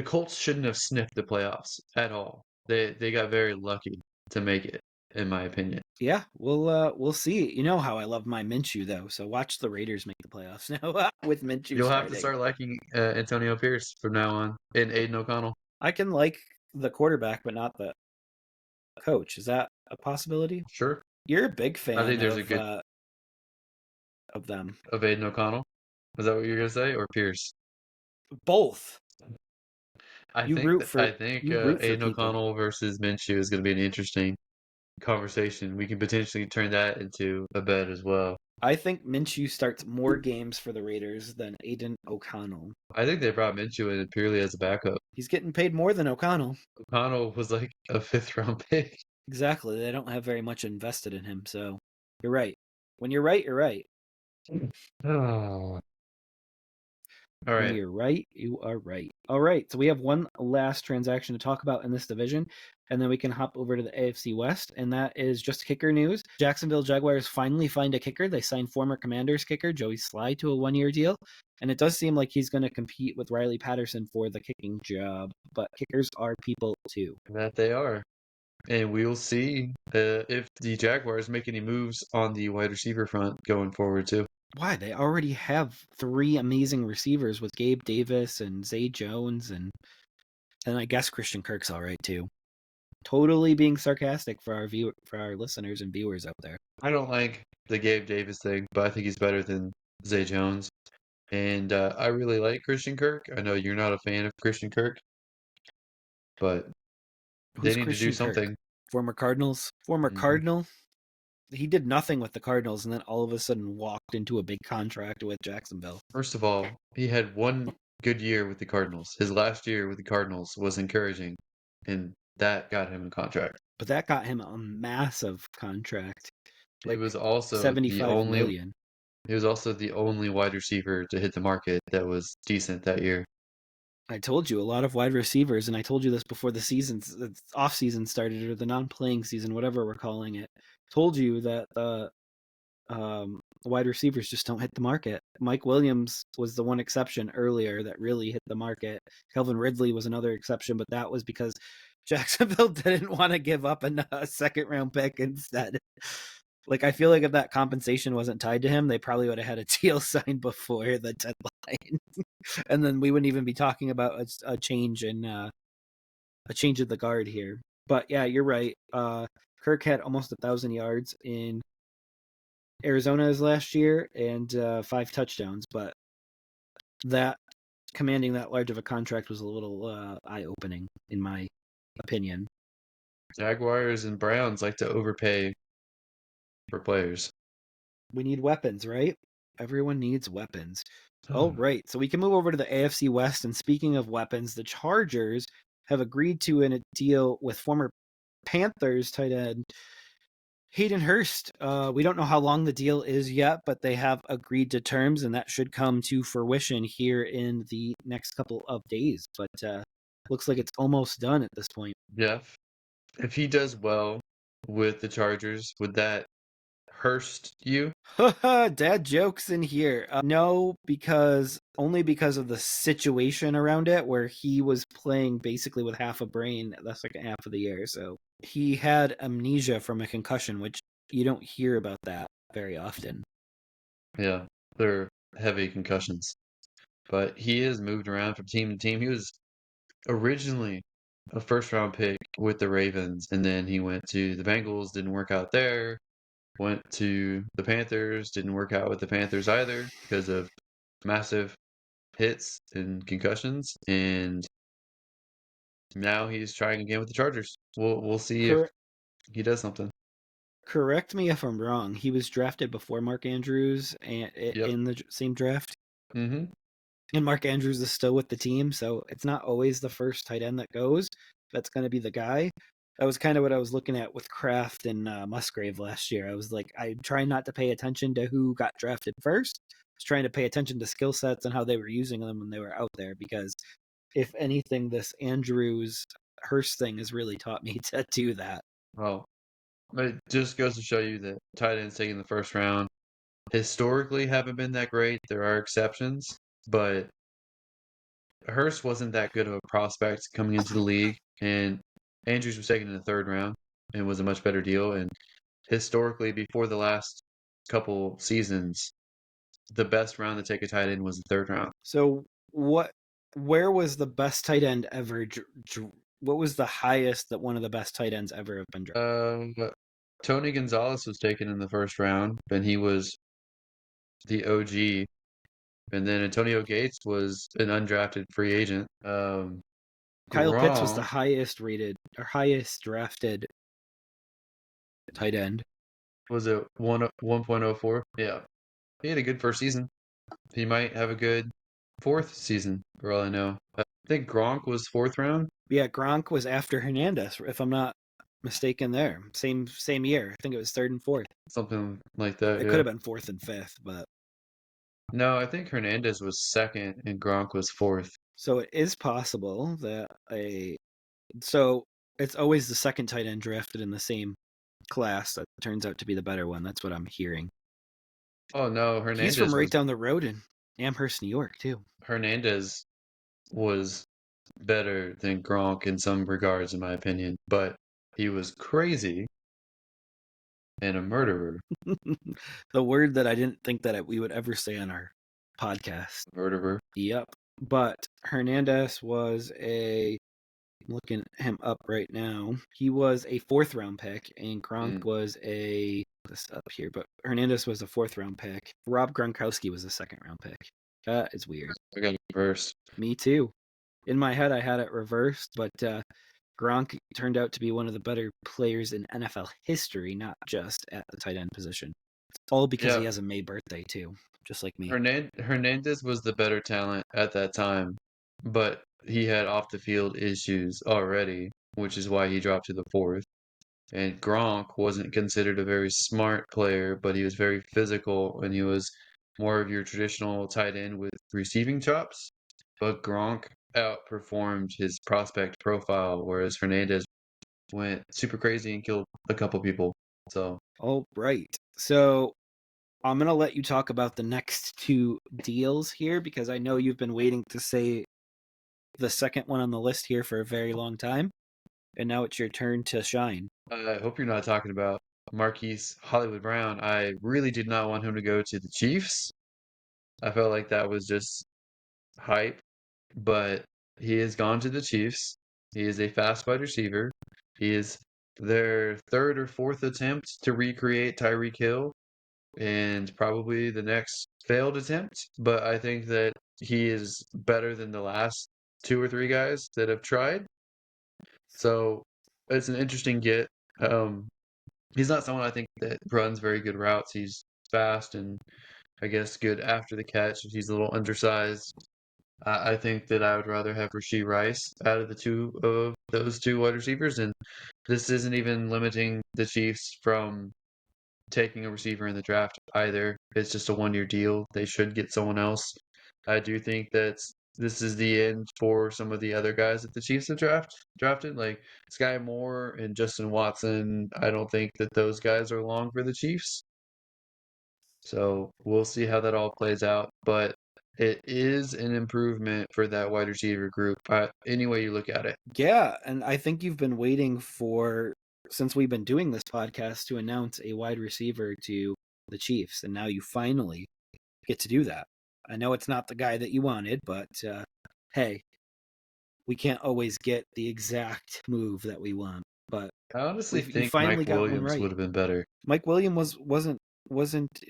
Colts shouldn't have sniffed the playoffs at all. They got very lucky to make it, in my opinion.
Yeah, we'll see. You know how I love my Minshew though, so watch the Raiders make the playoffs now with Minshew
You'll have to
starting.
start liking Antonio Pierce from now on and Aiden O'Connell.
I can like the quarterback, but not the coach. Is that a possibility?
Sure.
You're a big
I
fan
think there's a good
of them.
of Aiden O'Connell. Is that what you're gonna say, or Pierce?
Both.
I
You
think
root for
I think
you root for
Aiden
people.
O'Connell versus Minshew is gonna be an interesting conversation. We can potentially turn that into a bet as well.
I think Minshew starts more games for the Raiders than Aiden O'Connell.
I think they brought Minshew in purely as a backup.
He's getting paid more than O'Connell.
O'Connell was like a 5th-round pick.
Exactly. They don't have very much invested in him, so you're right. When you're right, you're right.
Oh. All
When
right.
you're right, you are right. All right, so we have one last transaction to talk about in this division, and then we can hop over to the AFC West, and that is just kicker news. Jacksonville Jaguars finally find a kicker. They signed former Commanders kicker Joey Sly to a one-year deal, and it does seem like he's going to compete with Riley Patterson for the kicking job, but kickers are people too.
That they are. And we'll see if the Jaguars make any moves on the wide receiver front going forward, too.
Why? They already have 3 amazing receivers with Gabe Davis and Zay Jones, and I guess Christian Kirk's all right too. Totally being sarcastic for our listeners and viewers out there.
I don't like the Gabe Davis thing, but I think he's better than Zay Jones. And I really like Christian Kirk. I know you're not a fan of Christian Kirk, but they
Who's
need to do
Christian Kirk?
something.
Former Cardinals? Former Cardinal? He did nothing with the Cardinals and then all of a sudden walked into a big contract with Jacksonville.
First of all, he had one good year with the Cardinals. His last year with the Cardinals was encouraging, and that got him a contract.
But that got him a massive contract.
Like, it was also
$75 million.
He was also the only wide receiver to hit the market that was decent that year.
I told you, a lot of wide receivers, and I told you this before the off season started, or the non-playing season, whatever we're calling it. Told you that the wide receivers just don't hit the market. Mike Williams was the one exception earlier that really hit the market. Calvin Ridley was another exception, but that was because Jacksonville didn't want to give up a second-round pick instead. Like, I feel like if that compensation wasn't tied to him, they probably would have had a deal signed before the deadline. And then we wouldn't even be talking about a change in a change of the guard here. But yeah, you're right. Kirk had almost 1,000 yards in Arizona's last year and 5 touchdowns, but that commanding that large of a contract was a little eye-opening in my opinion.
Jaguars and Browns like to overpay for players.
We need weapons, right? Everyone needs weapons. All right, so we can move over to the AFC West. And speaking of weapons, the Chargers have agreed to a deal with former Panthers tight end Hayden Hurst. We don't know how long the deal is yet, but they have agreed to terms, and that should come to fruition here in the next couple of days. But looks like it's almost done at this point.
Yeah. If he does well with the Chargers, would that Hurst you?
Dad jokes in here. No, only because of the situation around it, where he was playing basically with half a brain the second half of the year. So he had amnesia from a concussion, which you don't hear about that very often.
Yeah, they're heavy concussions. But he has moved around from team to team. He was originally a first-round pick with the Ravens, and then he went to the Bengals, didn't work out there. Went to the Panthers, didn't work out with the Panthers either because of massive hits and concussions, and now he's trying again with the Chargers. We'll see if he does something.
Correct me if I'm wrong. He was drafted before Mark Andrews and in the same draft.
Mm-hmm.
And Mark Andrews is still with the team, so it's not always the first tight end that goes. That's going to be the guy. That was kind of what I was looking at with Kraft and Musgrave last year. I was like, I'm trying not to pay attention to who got drafted first. I was trying to pay attention to skill sets and how they were using them when they were out there, because if anything, this Andrews Hurst thing has really taught me to do that.
Well, it just goes to show you that tight ends taken in the first round historically haven't been that great. There are exceptions, but Hurst wasn't that good of a prospect coming into the league, and Andrews was taken in the 3rd round and was a much better deal. And historically, before the last couple seasons, the best round to take a tight end was the 3rd round.
So where was the best tight end ever? What was the highest that one of the best tight ends ever have been drafted?
Tony Gonzalez was taken in the 1st round, and he was the OG. And then Antonio Gates was an undrafted free agent.
Kyle Pitts was the highest rated or highest drafted tight end.
Was it 1.04? Yeah. He had a good first season. He might have a good fourth season, for all I know. I think Gronk was fourth round.
Yeah, Gronk was after Hernandez, if I'm not mistaken there. Same year. I think it was third and fourth.
Something like that,
It
yeah.
could have been fourth and fifth, but...
No, I think Hernandez was second and Gronk was fourth.
So it is possible that So it's always the second tight end drafted in the same class that turns out to be the better one. That's what I'm hearing.
Oh no,
He's from right down the road in Amherst, New York, too.
Hernandez was better than Gronk in some regards, in my opinion, but he was crazy and a murderer.
The word that I didn't think that we would ever say on our podcast.
Murderer.
Yep. But Hernandez was I'm looking him up right now. He was a fourth round pick, and Gronk was this up here, but Hernandez was a fourth round pick. Rob Gronkowski was a second round pick. That is weird.
I got it reversed.
Me too. In my head, I had it reversed, but Gronk turned out to be one of the better players in NFL history, not just at the tight end position. It's all because he has a May birthday too, just like me.
Hernandez was the better talent at that time, but he had off the field issues already, which is why he dropped to the fourth. And Gronk wasn't considered a very smart player, but he was very physical and he was more of your traditional tight end with receiving chops. But Gronk outperformed his prospect profile, whereas Hernandez went super crazy and killed a couple people. So,
all right. So I'm going to let you talk about the next two deals here because I know you've been waiting to say the second one on the list here for a very long time. And now it's your turn to shine.
I hope you're not talking about Marquise Hollywood Brown. I really did not want him to go to the Chiefs. I felt like that was just hype, but he has gone to the Chiefs. He is a fast wide receiver. He is their third or fourth attempt to recreate Tyreek Hill and probably the next failed attempt. But I think that he is better than the last two or three guys that have tried. So it's an interesting get. He's not someone I think that runs very good routes. He's fast and I guess good after the catch. He's a little undersized. I think that I would rather have Rashee Rice out of the two of those two wide receivers. And this isn't even limiting the Chiefs from taking a receiver in the draft either. It's just a 1-year deal. They should get someone else. I do think that this is the end for some of the other guys that the Chiefs have drafted, like Sky Moore and Justin Watson. I don't think that those guys are long for the Chiefs. So we'll see how that all plays out. But it is an improvement for that wide receiver group, any way you look at it.
Yeah, and I think you've been waiting since we've been doing this podcast to announce a wide receiver to the Chiefs, and now you finally get to do that. I know it's not the guy that you wanted, but hey, we can't always get the exact move that we want. But
I honestly think Mike Williams would have been better.
Mike Williams wasn't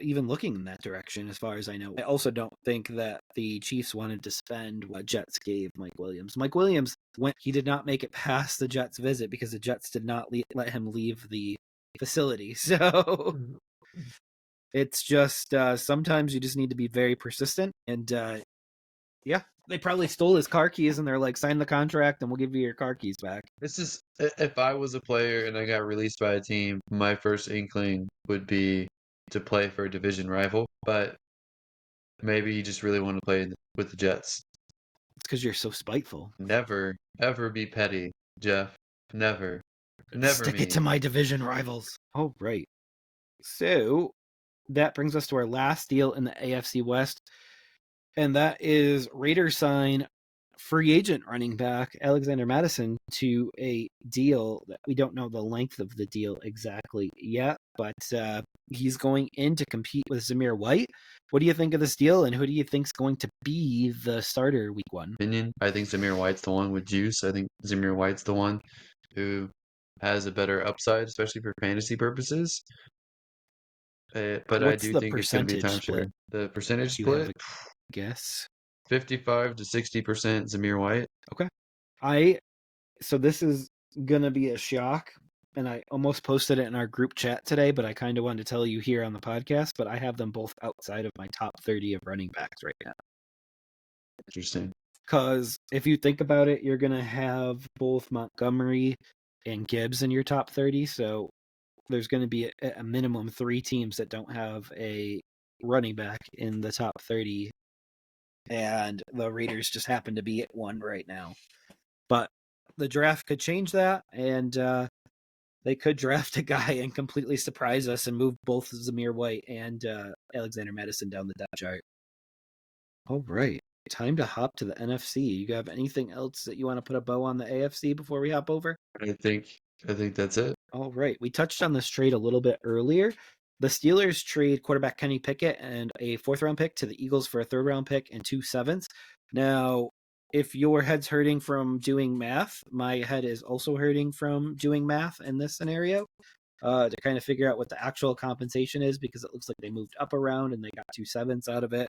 even looking in that direction, as far as I know. I also don't think that the Chiefs wanted to spend what Jets gave Mike Williams. Mike Williams he did not make it past the Jets visit because the Jets did not let him leave the facility. So it's just sometimes you just need to be very persistent. And yeah, they probably stole his car keys and they're like, sign the contract and we'll give you your car keys back.
It's just, if I was a player and I got released by a team, my first inkling would be to play for a division rival, but maybe you just really want to play with the Jets.
It's because you're so spiteful.
Never, ever be petty, Jeff. Never. Never
stick it to my division rivals. Oh, right. So that brings us to our last deal in the AFC West, and that is Raiders sign free agent running back Alexander Mattison to a deal that we don't know the length of the deal exactly yet, but he's going in to compete with Zamir White. What do you think of this deal, and who do you think is going to be the starter week one?
I think Zamir White's the one with juice. I think Zamir White's the one who has a better upside, especially for fantasy purposes. But I do think it's going to be timeshare. The percentage split?
Guess
55 to 60% Zamir White.
Okay. So this is gonna be a shock, and I almost posted it in our group chat today, but I kind of wanted to tell you here on the podcast, but I have them both outside of my top 30 of running backs right now.
Interesting.
Because if you think about it, you're going to have both Montgomery and Gibbs in your top 30, so there's going to be a minimum 3 teams that don't have a running back in the top 30, and the Raiders just happen to be at one right now. But the draft could change that, and they could draft a guy and completely surprise us and move both Zamir White and Alexander Madison down the depth chart. All right, time to hop to the NFC. You have anything else that you want to put a bow on the AFC before we hop over?
I think that's it.
All right, we touched on this trade a little bit earlier. The Steelers trade quarterback Kenny Pickett and a 4th-round pick to the Eagles for a 3rd-round pick and 2 7s. Now, if your head's hurting from doing math, my head is also hurting from doing math in this scenario to kind of figure out what the actual compensation is, because it looks like they moved up around and they got 2 7s out of it.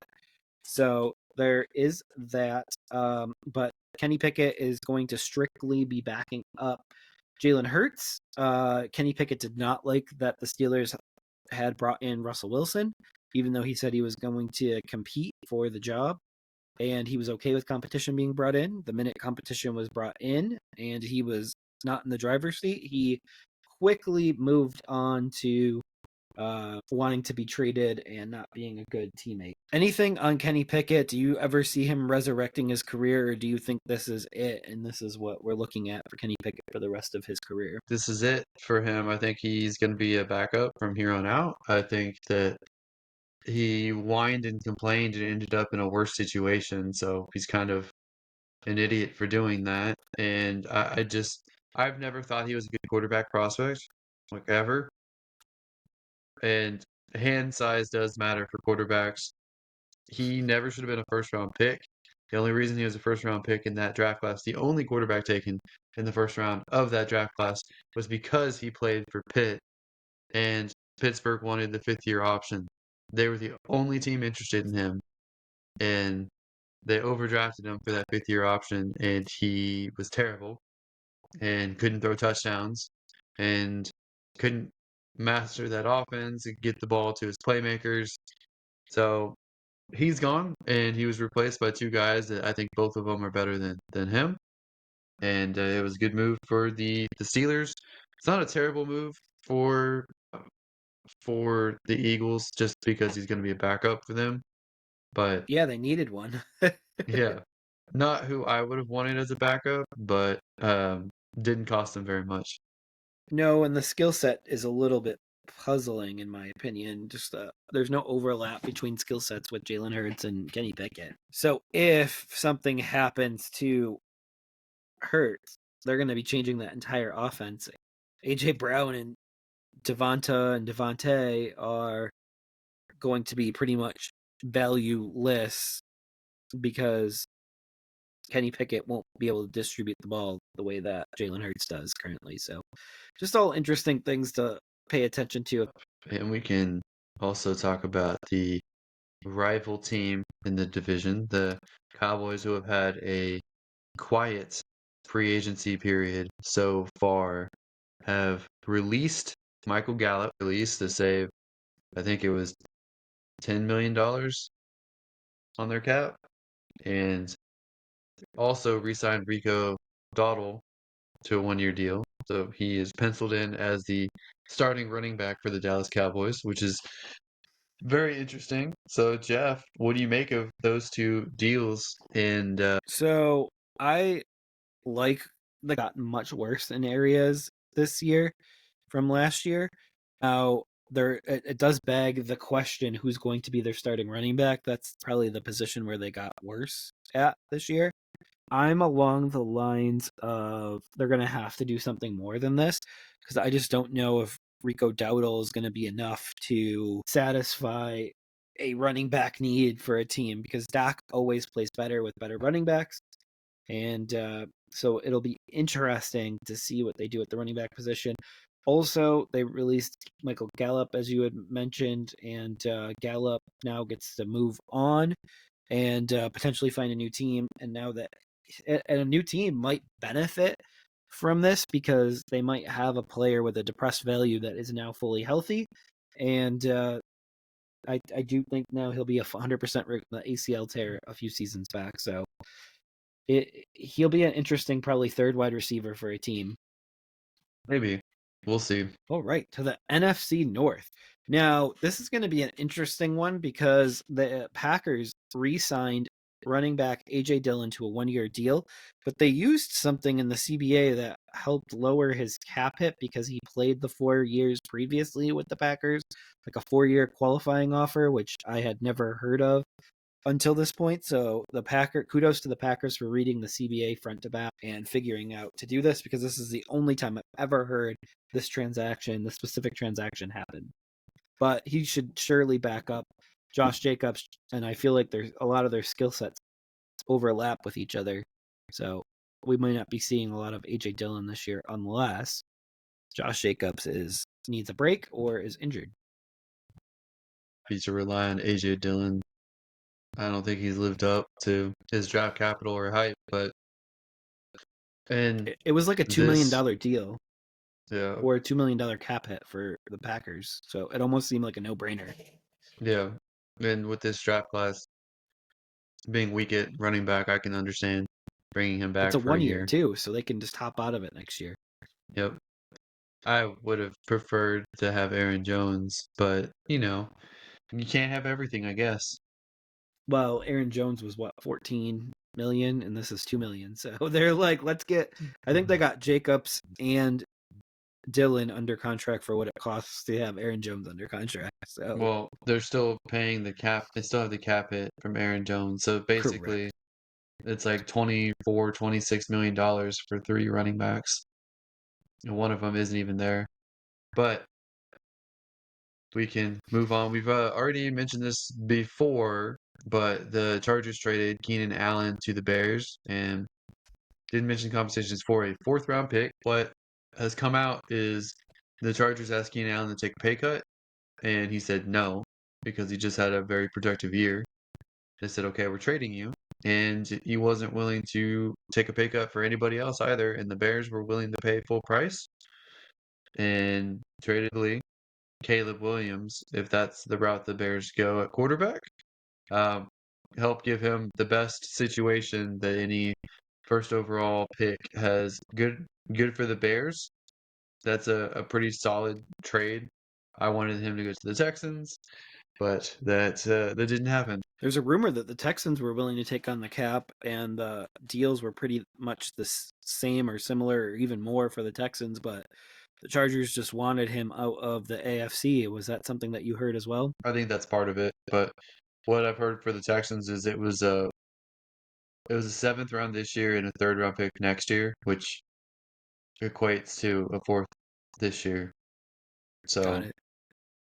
So there is that. But Kenny Pickett is going to strictly be backing up Jalen Hurts. Kenny Pickett did not like that the Steelers had brought in Russell Wilson, even though he said he was going to compete for the job. And he was okay with competition being brought in. The minute competition was brought in and he was not in the driver's seat, he quickly moved on to wanting to be traded and not being a good teammate. Anything on Kenny Pickett? Do you ever see him resurrecting his career, or do you think this is it and this is what we're looking at for Kenny Pickett for the rest of his career?
This is it for him. I think he's going to be a backup from here on out. I think that he whined and complained and ended up in a worse situation, so he's kind of an idiot for doing that. And I've never thought he was a good quarterback prospect, like ever. And hand size does matter for quarterbacks. He never should have been a 1st-round pick. The only reason he was a 1st-round pick in that draft class, the only quarterback taken in the 1st round of that draft class, was because he played for Pitt, and Pittsburgh wanted the 5th-year option. They were the only team interested in him, and they overdrafted him for that 5th-year option, and he was terrible and couldn't throw touchdowns and couldn't master that offense and get the ball to his playmakers. So he's gone, and he was replaced by 2 guys that I think both of them are better than him. And it was a good move for the Steelers. It's not a terrible move for the Eagles just because he's going to be a backup for them. But
yeah, they needed one.
yeah, not who I would have wanted as a backup, but didn't cost them very much.
No, and the skill set is a little bit puzzling in my opinion. Just there's no overlap between skill sets with Jalen Hurts and Kenny Pickett. So if something happens to Hurts, they're going to be changing that entire offense. AJ Brown and Devonta and Devontae are going to be pretty much valueless because Kenny Pickett won't be able to distribute the ball the way that Jalen Hurts does currently. So just all interesting things to pay attention to.
And we can also talk about the rival team in the division, the Cowboys, who have had a quiet free agency period so far, have released Michael Gallup, released to save, I think it was $10 million on their cap, and also re-signed Rico Dowdle to a 1-year deal. So he is penciled in as the starting running back for the Dallas Cowboys, which is very interesting. So, Jeff, what do you make of those 2 deals? And
so I like they gotten much worse in areas this year from last year. Now it does beg the question, who's going to be their starting running back? That's probably the position where they got worse at this year. I'm along the lines of they're going to have to do something more than this, because I just don't know if Rico Dowdle is going to be enough to satisfy a running back need for a team, because Dak always plays better with better running backs. And so it'll be interesting to see what they do at the running back position. Also, they released Michael Gallup, as you had mentioned, and Gallup now gets to move on and potentially find a new team. And now that a new team might benefit from this because they might have a player with a depressed value that is now fully healthy, and I do think now he'll be 100% the ACL tear a few seasons back, so he'll be an interesting probably third wide receiver for a team.
Maybe. We'll see.
All right, to the NFC North. Now, this is going to be an interesting one because the Packers re-signed running back A.J. Dillon to a one-year deal, but they used something in the CBA that helped lower his cap hit because he played the 4 years previously with the Packers, like a 4-year qualifying offer, which I had never heard of until this point. So kudos to the Packers for reading the CBA front to back and figuring out to do this, because this is the only time I've ever heard this specific transaction happen. But he should surely back up Josh Jacobs, and I feel like there's a lot of their skill sets overlap with each other. So we might not be seeing a lot of AJ Dillon this year unless Josh Jacobs needs a break or is injured.
He should rely on AJ Dillon. I don't think he's lived up to his draft capital or hype, but
it was like a $2 million deal.
Yeah.
Or a $2 million cap hit for the Packers. So it almost seemed like a no-brainer.
Yeah. And with this draft class being weak at running back, I can understand bringing him back
for a 1 year
too,
so they can just hop out of it next year.
Yep. I would have preferred to have Aaron Jones, but, you can't have everything, I guess.
Well, Aaron Jones was, 14 million, and this is 2 million. So they're like, I think they got Jacobs and Dillon under contract for what it costs to have Aaron Jones under contract. So
Well, they're still paying the cap. They still have the cap hit from Aaron Jones. So basically, it's like $26 million for 3 running backs. And one of them isn't even there. But we can move on. We've already mentioned this before, but the Chargers traded Keenan Allen to the Bears and didn't mention conversations for a 4th-round pick. What has come out is the Chargers asked Keenan Allen to take a pay cut, and he said no because he just had a very productive year. They said, okay, we're trading you. And he wasn't willing to take a pay cut for anybody else either, and the Bears were willing to pay full price and traded Caleb Williams, if that's the route the Bears go at quarterback. Help give him the best situation that any first overall pick has. Good for the Bears. That's a pretty solid trade. I wanted him to go to the Texans, but that didn't happen.
There's a rumor that the Texans were willing to take on the cap, and the deals were pretty much the same or similar or even more for the Texans, but the Chargers just wanted him out of the AFC. Was that something that you heard as well?
I think that's part of it, but what I've heard for the Texans is it was a 7th round this year and a 3rd round pick next year, which equates to a 4th this year. So,
Got it.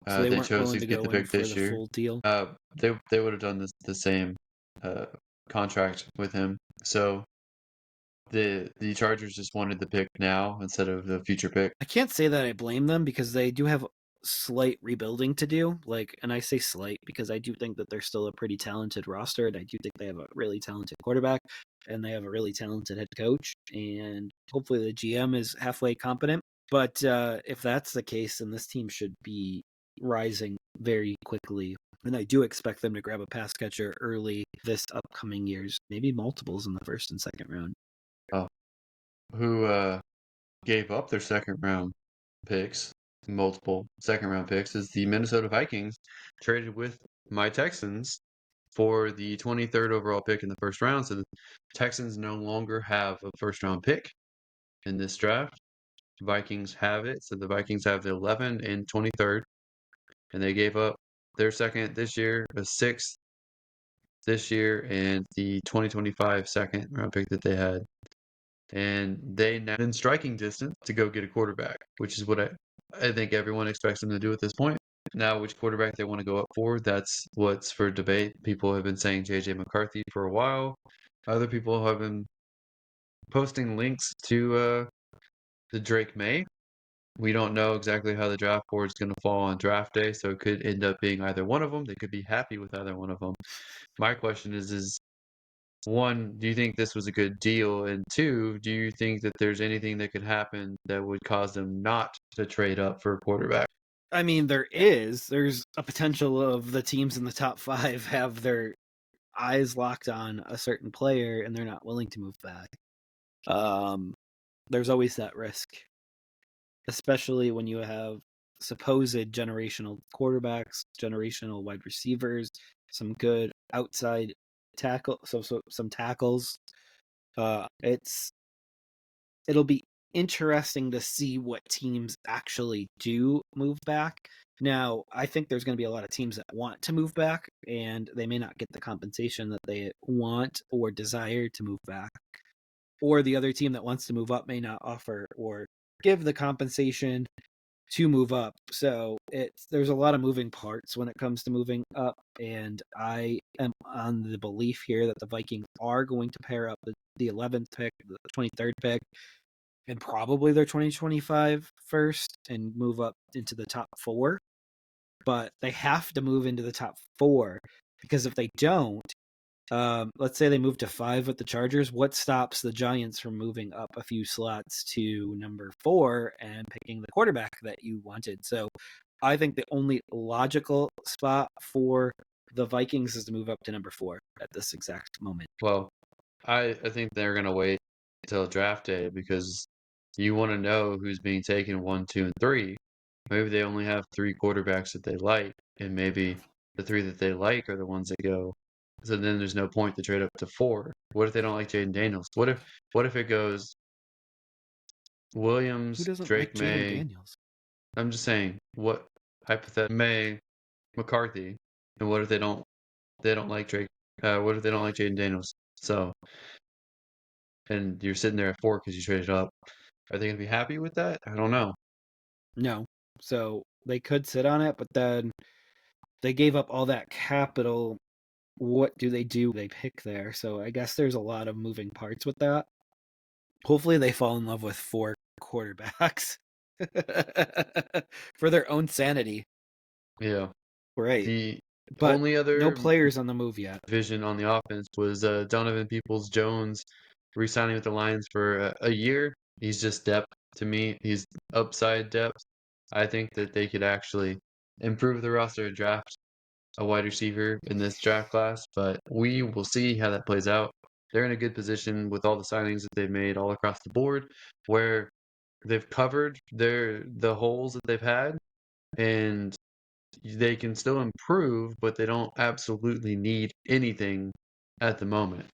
So they
chose to get the pick this year.
Full deal.
They would have done the same contract with him. So the Chargers just wanted the pick now instead of the future pick.
I can't say that I blame them because they do have slight rebuilding to do. And I say slight because I do think that they're still a pretty talented roster, and I do think they have a really talented quarterback, and they have a really talented head coach, and hopefully the GM is halfway competent. But if that's the case, then this team should be rising very quickly. And I do expect them to grab a pass catcher early this upcoming years, maybe multiples in the 1st and 2nd round.
Oh, who gave up their 2nd round picks, multiple 2nd round picks, is the Minnesota Vikings, traded with my Texans for the 23rd overall pick in the 1st round. So the Texans no longer have a 1st round pick in this draft. Vikings have it. So the Vikings have the 11th and 23rd. And they gave up their 2nd this year, a 6th this year, and the 2025 2nd round pick that they had. And they now in striking distance to go get a quarterback, which is what I think everyone expects them to do at this point. Now, which quarterback they want to go up for, that's what's for debate. People have been saying J.J. McCarthy for a while. Other people have been posting links to the Drake May. We don't know exactly how the draft board is going to fall on draft day, so it could end up being either one of them. They could be happy with either one of them. My question is one, do you think this was a good deal? And two, do you think that there's anything that could happen that would cause them not to trade up for a quarterback?
I mean, there's a potential of the teams in the top 5 have their eyes locked on a certain player and they're not willing to move back. There's always that risk, especially when you have supposed generational quarterbacks, generational wide receivers, some good outside tackle, some tackles. It'll be interesting to see what teams actually do move back. Now, I think there's going to be a lot of teams that want to move back, and they may not get the compensation that they want or desire to move back. Or the other team that wants to move up may not offer or give the compensation to move up. So there's a lot of moving parts when it comes to moving up, and I am on the belief here that the Vikings are going to pair up the 11th pick, the 23rd pick, and probably their 2025 first and move up into the top 4. But they have to move into the top 4 because if they don't, let's say they move to 5 with the Chargers, what stops the Giants from moving up a few slots to number 4 and picking the quarterback that you wanted? So I think the only logical spot for the Vikings is to move up to number 4 at this exact moment.
Well, I think they're going to wait until draft day because you want to know who's being taken 1, 2, and 3. Maybe they only have 3 quarterbacks that they like, and maybe the 3 that they like are the ones that go. So then there's no point to trade up to 4. What if they don't like Jaden Daniels? What if it goes
Who
Williams,
doesn't like
Drake
Jaden
May?
Daniels?
I'm just saying, what hypothetical May, McCarthy, and what if they don't like Drake? What if they don't like Jaden Daniels? So, and you're sitting there at 4 because you traded up. Are they going to be happy with that? I don't know.
No. So they could sit on it, but then they gave up all that capital. What do? They pick there. So I guess there's a lot of moving parts with that. Hopefully they fall in love with 4 quarterbacks for their own sanity.
Yeah.
Right.
The
But
only
no
other
players on the move yet.
vision on the offense was Donovan Peoples-Jones re-signing with the Lions for a year. He's just depth to me. He's upside depth. I think that they could actually improve the roster and draft a wide receiver in this draft class, but we will see how that plays out. They're in a good position with all the signings that they've made all across the board, where they've covered the holes that they've had, and they can still improve, but they don't absolutely need anything at the moment.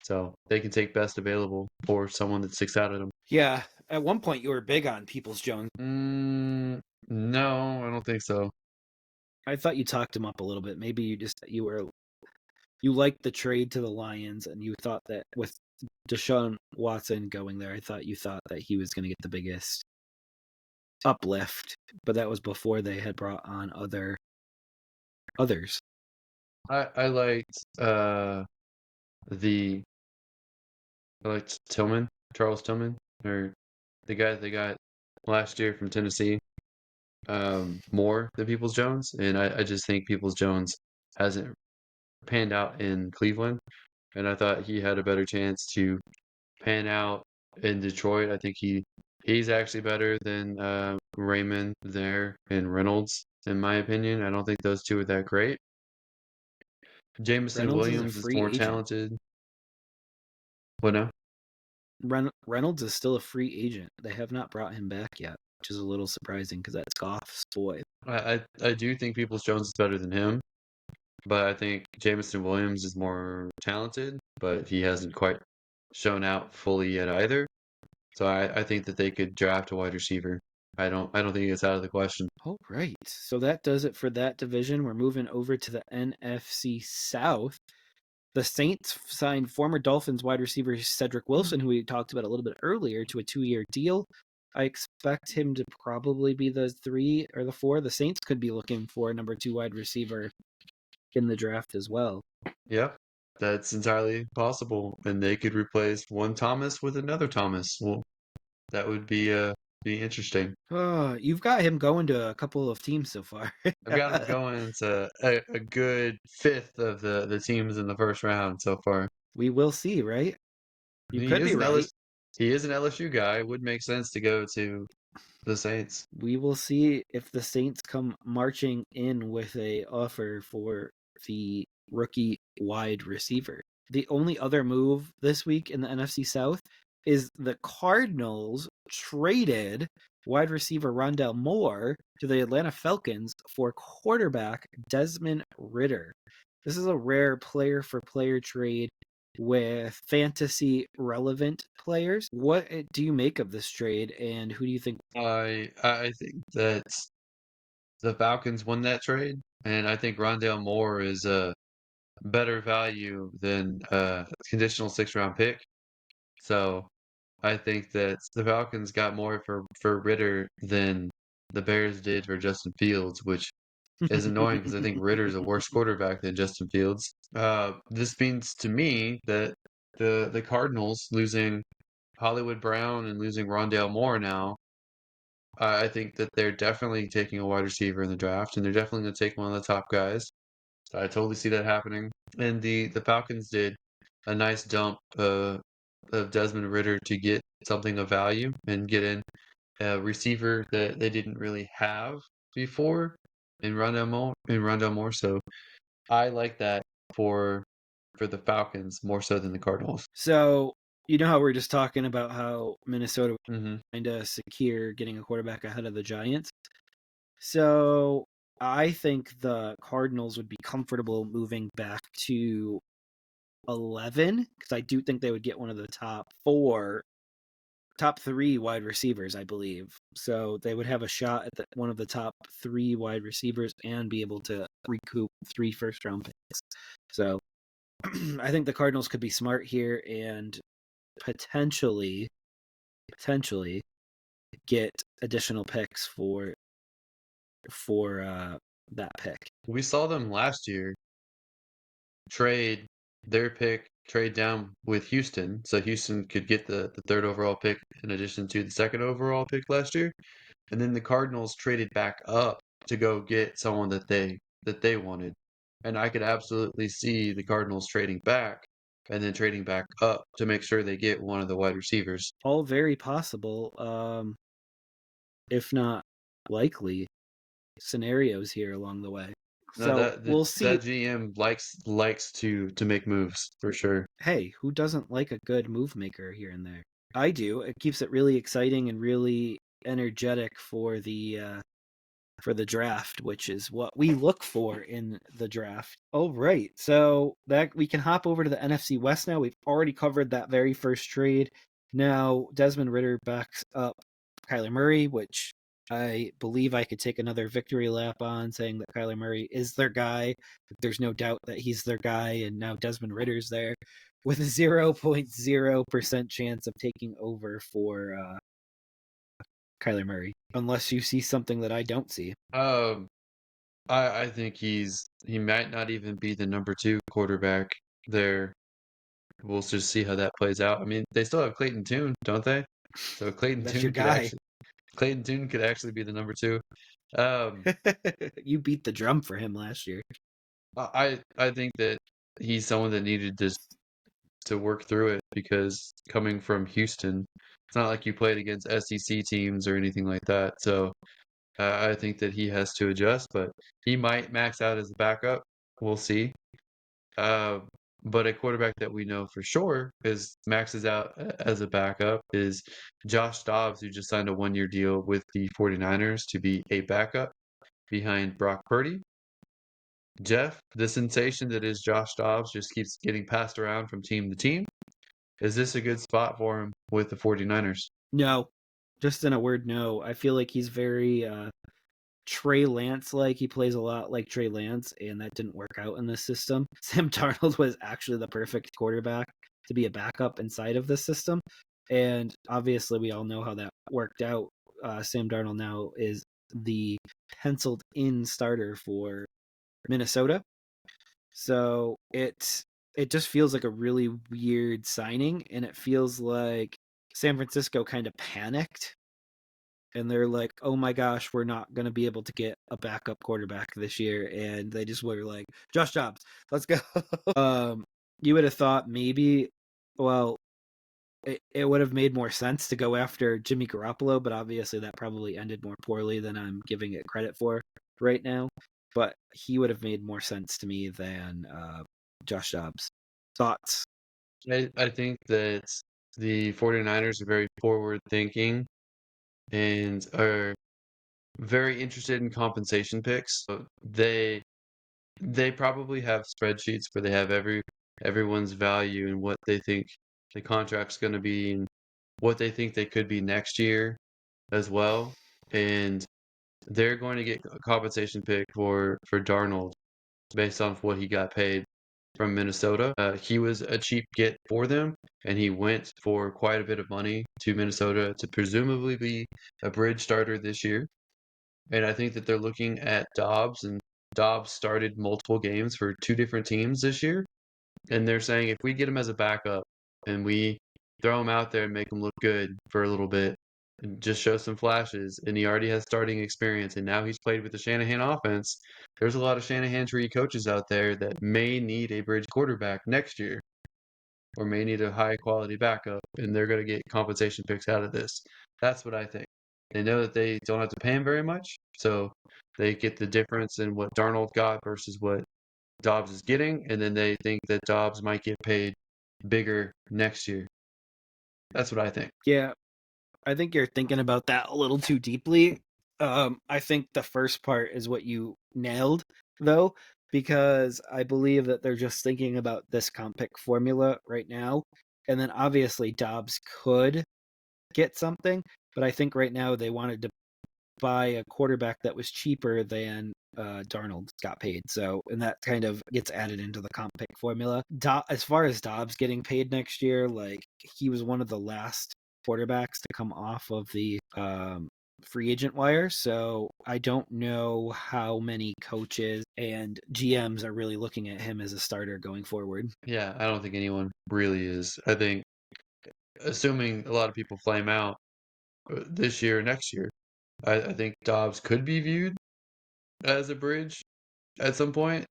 So they can take best available for someone that sticks out at them.
Yeah. At one point you were big on Peoples-Jones.
No, I don't think so.
I thought you talked him up a little bit. Maybe you liked the trade to the Lions and you thought that with Deshaun Watson going there, you thought that he was going to get the biggest uplift, but that was before they had brought on others.
I liked Tillman, Charles Tillman, or the guy that they got last year from Tennessee, more than Peoples-Jones, and I just think Peoples-Jones hasn't panned out in Cleveland, and I thought he had a better chance to pan out in Detroit. I think he's actually better than Raymond there and Reynolds, in my opinion. I don't think those two are that great. Jameson
Reynolds is a
Williams is
free
more
agent.
talented. What now?
Reynolds is still a free agent. They have not brought him back yet, which is a little surprising because that's Goff's boy.
I do think Peoples-Jones is better than him, but I think Jameson Williams is more talented, but he hasn't quite shown out fully yet either. So I think that they could draft a wide receiver. I don't think it's out of the question.
All right. So that does it for that division. We're moving over to the NFC South. The Saints signed former Dolphins wide receiver Cedric Wilson, who we talked about a little bit earlier, to a 2-year deal. I expect him to probably be the 3 or the 4. The Saints could be looking for a number 2 wide receiver in the draft as well.
Yeah, that's entirely possible, and they could replace one Thomas with another Thomas. Well, that would be interesting.
Oh, you've got him going to a couple of teams so far.
I've got him going to a good fifth of the teams in the first round so far.
We will see, right? You
He
could
is
be
an
right.
LSU guy. It would make sense to go to the Saints.
We will see if the Saints come marching in with a offer for the rookie wide receiver. The only other move this week in the NFC South is the Cardinals traded wide receiver Rondell Moore to the Atlanta Falcons for quarterback Desmond Ridder. This is a rare player for player trade with fantasy relevant players. What do you make of this trade, and who do you think?
I think that the Falcons won that trade, and I think Rondale Moore is a better value than a conditional 6th round pick. So I think that the Falcons got more for Ritter than the Bears did for Justin Fields, which is annoying because I think Ritter's a worse quarterback than Justin Fields. This means to me that the Cardinals losing Hollywood Brown and losing Rondale Moore now, I think that they're definitely taking a wide receiver in the draft, and they're definitely going to take one of the top guys. So I totally see that happening. And the Falcons did a nice dump of Desmond Ritter to get something of value and get in a receiver that they didn't really have before in Rondell Moore. So I like that for the Falcons more so than the Cardinals.
So, you know how we're just talking about how Minnesota
Mm-hmm.
kind of secure getting a quarterback ahead of the Giants? So, I think the Cardinals would be comfortable moving back to 11 because I do think they would get one of the top three wide receivers, I believe. So they would have a shot at one of the top three wide receivers and be able to recoup 3 first-round picks. So I think the Cardinals could be smart here and potentially get additional picks for that pick.
We saw them last year trade their pick, trade down with Houston, so Houston could get the 3rd overall pick in addition to the 2nd overall pick last year. And then the Cardinals traded back up to go get someone that they wanted. And I could absolutely see the Cardinals trading back and then trading back up to make sure they get one of the wide receivers.
All very possible, if not likely, scenarios here along the way.
No,
So we'll see.
that GM likes to make moves for sure.
Hey, who doesn't like a good move maker here and there? I do. It keeps it really exciting and really energetic for the draft, which is what we look for in the draft. All right, so that we can hop over to the NFC West now. We've already covered that very first trade. Now Desmond Ritter backs up Kyler Murray, which I believe I could take another victory lap on, saying that Kyler Murray is their guy. There's no doubt that he's their guy, and now Desmond Ritter's there with a 0.0% chance of taking over for Kyler Murray, unless you see something that I don't see.
I think he might not even be the number 2 quarterback there. We'll just see how that plays out. I mean, they still have Clayton Tune, don't they? So
That's your guy.
Clayton Tune could actually be the number 2.
You beat the drum for him last year.
I think that he's someone that needed to work through it because coming from Houston, it's not like you played against SEC teams or anything like that. So I think that he has to adjust, but he might max out as a backup. We'll see. Uh, but a quarterback that we know for sure is maxes out as a backup is Josh Dobbs, who just signed a 1-year deal with the 49ers to be a backup behind Brock Purdy. Jeff, the sensation that is Josh Dobbs just keeps getting passed around from team to team. Is this a good spot for him with the 49ers?
No. Just in a word, no. I feel like he's very Trey Lance-like. He plays a lot like Trey Lance, and that didn't work out in this system. Sam Darnold was actually the perfect quarterback to be a backup inside of this system. And obviously, we all know how that worked out. Sam Darnold now is the penciled in starter for Minnesota. So it just feels like a really weird signing, and it feels like San Francisco kind of panicked, and they're like, "Oh my gosh, we're not going to be able to get a backup quarterback this year," and they just were like, "Josh Dobbs, let's go." You would have thought maybe, well, it would have made more sense to go after Jimmy Garoppolo, but obviously that probably ended more poorly than I'm giving it credit for right now. But he would have made more sense to me than Josh Dobbs. Thoughts?
I think that the 49ers are very forward thinking and are very interested in compensation picks. So they probably have spreadsheets where they have everyone's value and what they think the contract's going to be and what they think they could be next year as well. And they're going to get a compensation pick for Darnold based on what he got paid from Minnesota. He was a cheap get for them, and he went for quite a bit of money to Minnesota to presumably be a bridge starter this year. And I think that they're looking at Dobbs, and Dobbs started multiple games for two different teams this year. And they're saying if we get him as a backup and we throw him out there and make him look good for a little bit, and just show some flashes, and he already has starting experience, and now he's played with the Shanahan offense. There's a lot of Shanahan tree coaches out there that may need a bridge quarterback next year, or may need a high quality backup, and they're going to get compensation picks out of this. That's what I think. They know that they don't have to pay him very much, so they get the difference in what Darnold got versus what Dobbs is getting, and then they think that Dobbs might get paid bigger next year. That's what I think.
Yeah, I think you're thinking about that a little too deeply. I think the first part is what you nailed, though, because I believe that they're just thinking about this comp pick formula right now. And then obviously Dobbs could get something, but I think right now they wanted to buy a quarterback that was cheaper than Darnold got paid. So, and that kind of gets added into the comp pick formula. As far as Dobbs getting paid next year, like he was one of the last quarterbacks to come off of the free agent wire. So I don't know how many coaches and GMs are really looking at him as a starter going forward.
Yeah, I don't think anyone really is. I think, assuming a lot of people flame out this year or next year, I think Dobbs could be viewed as a bridge at some point,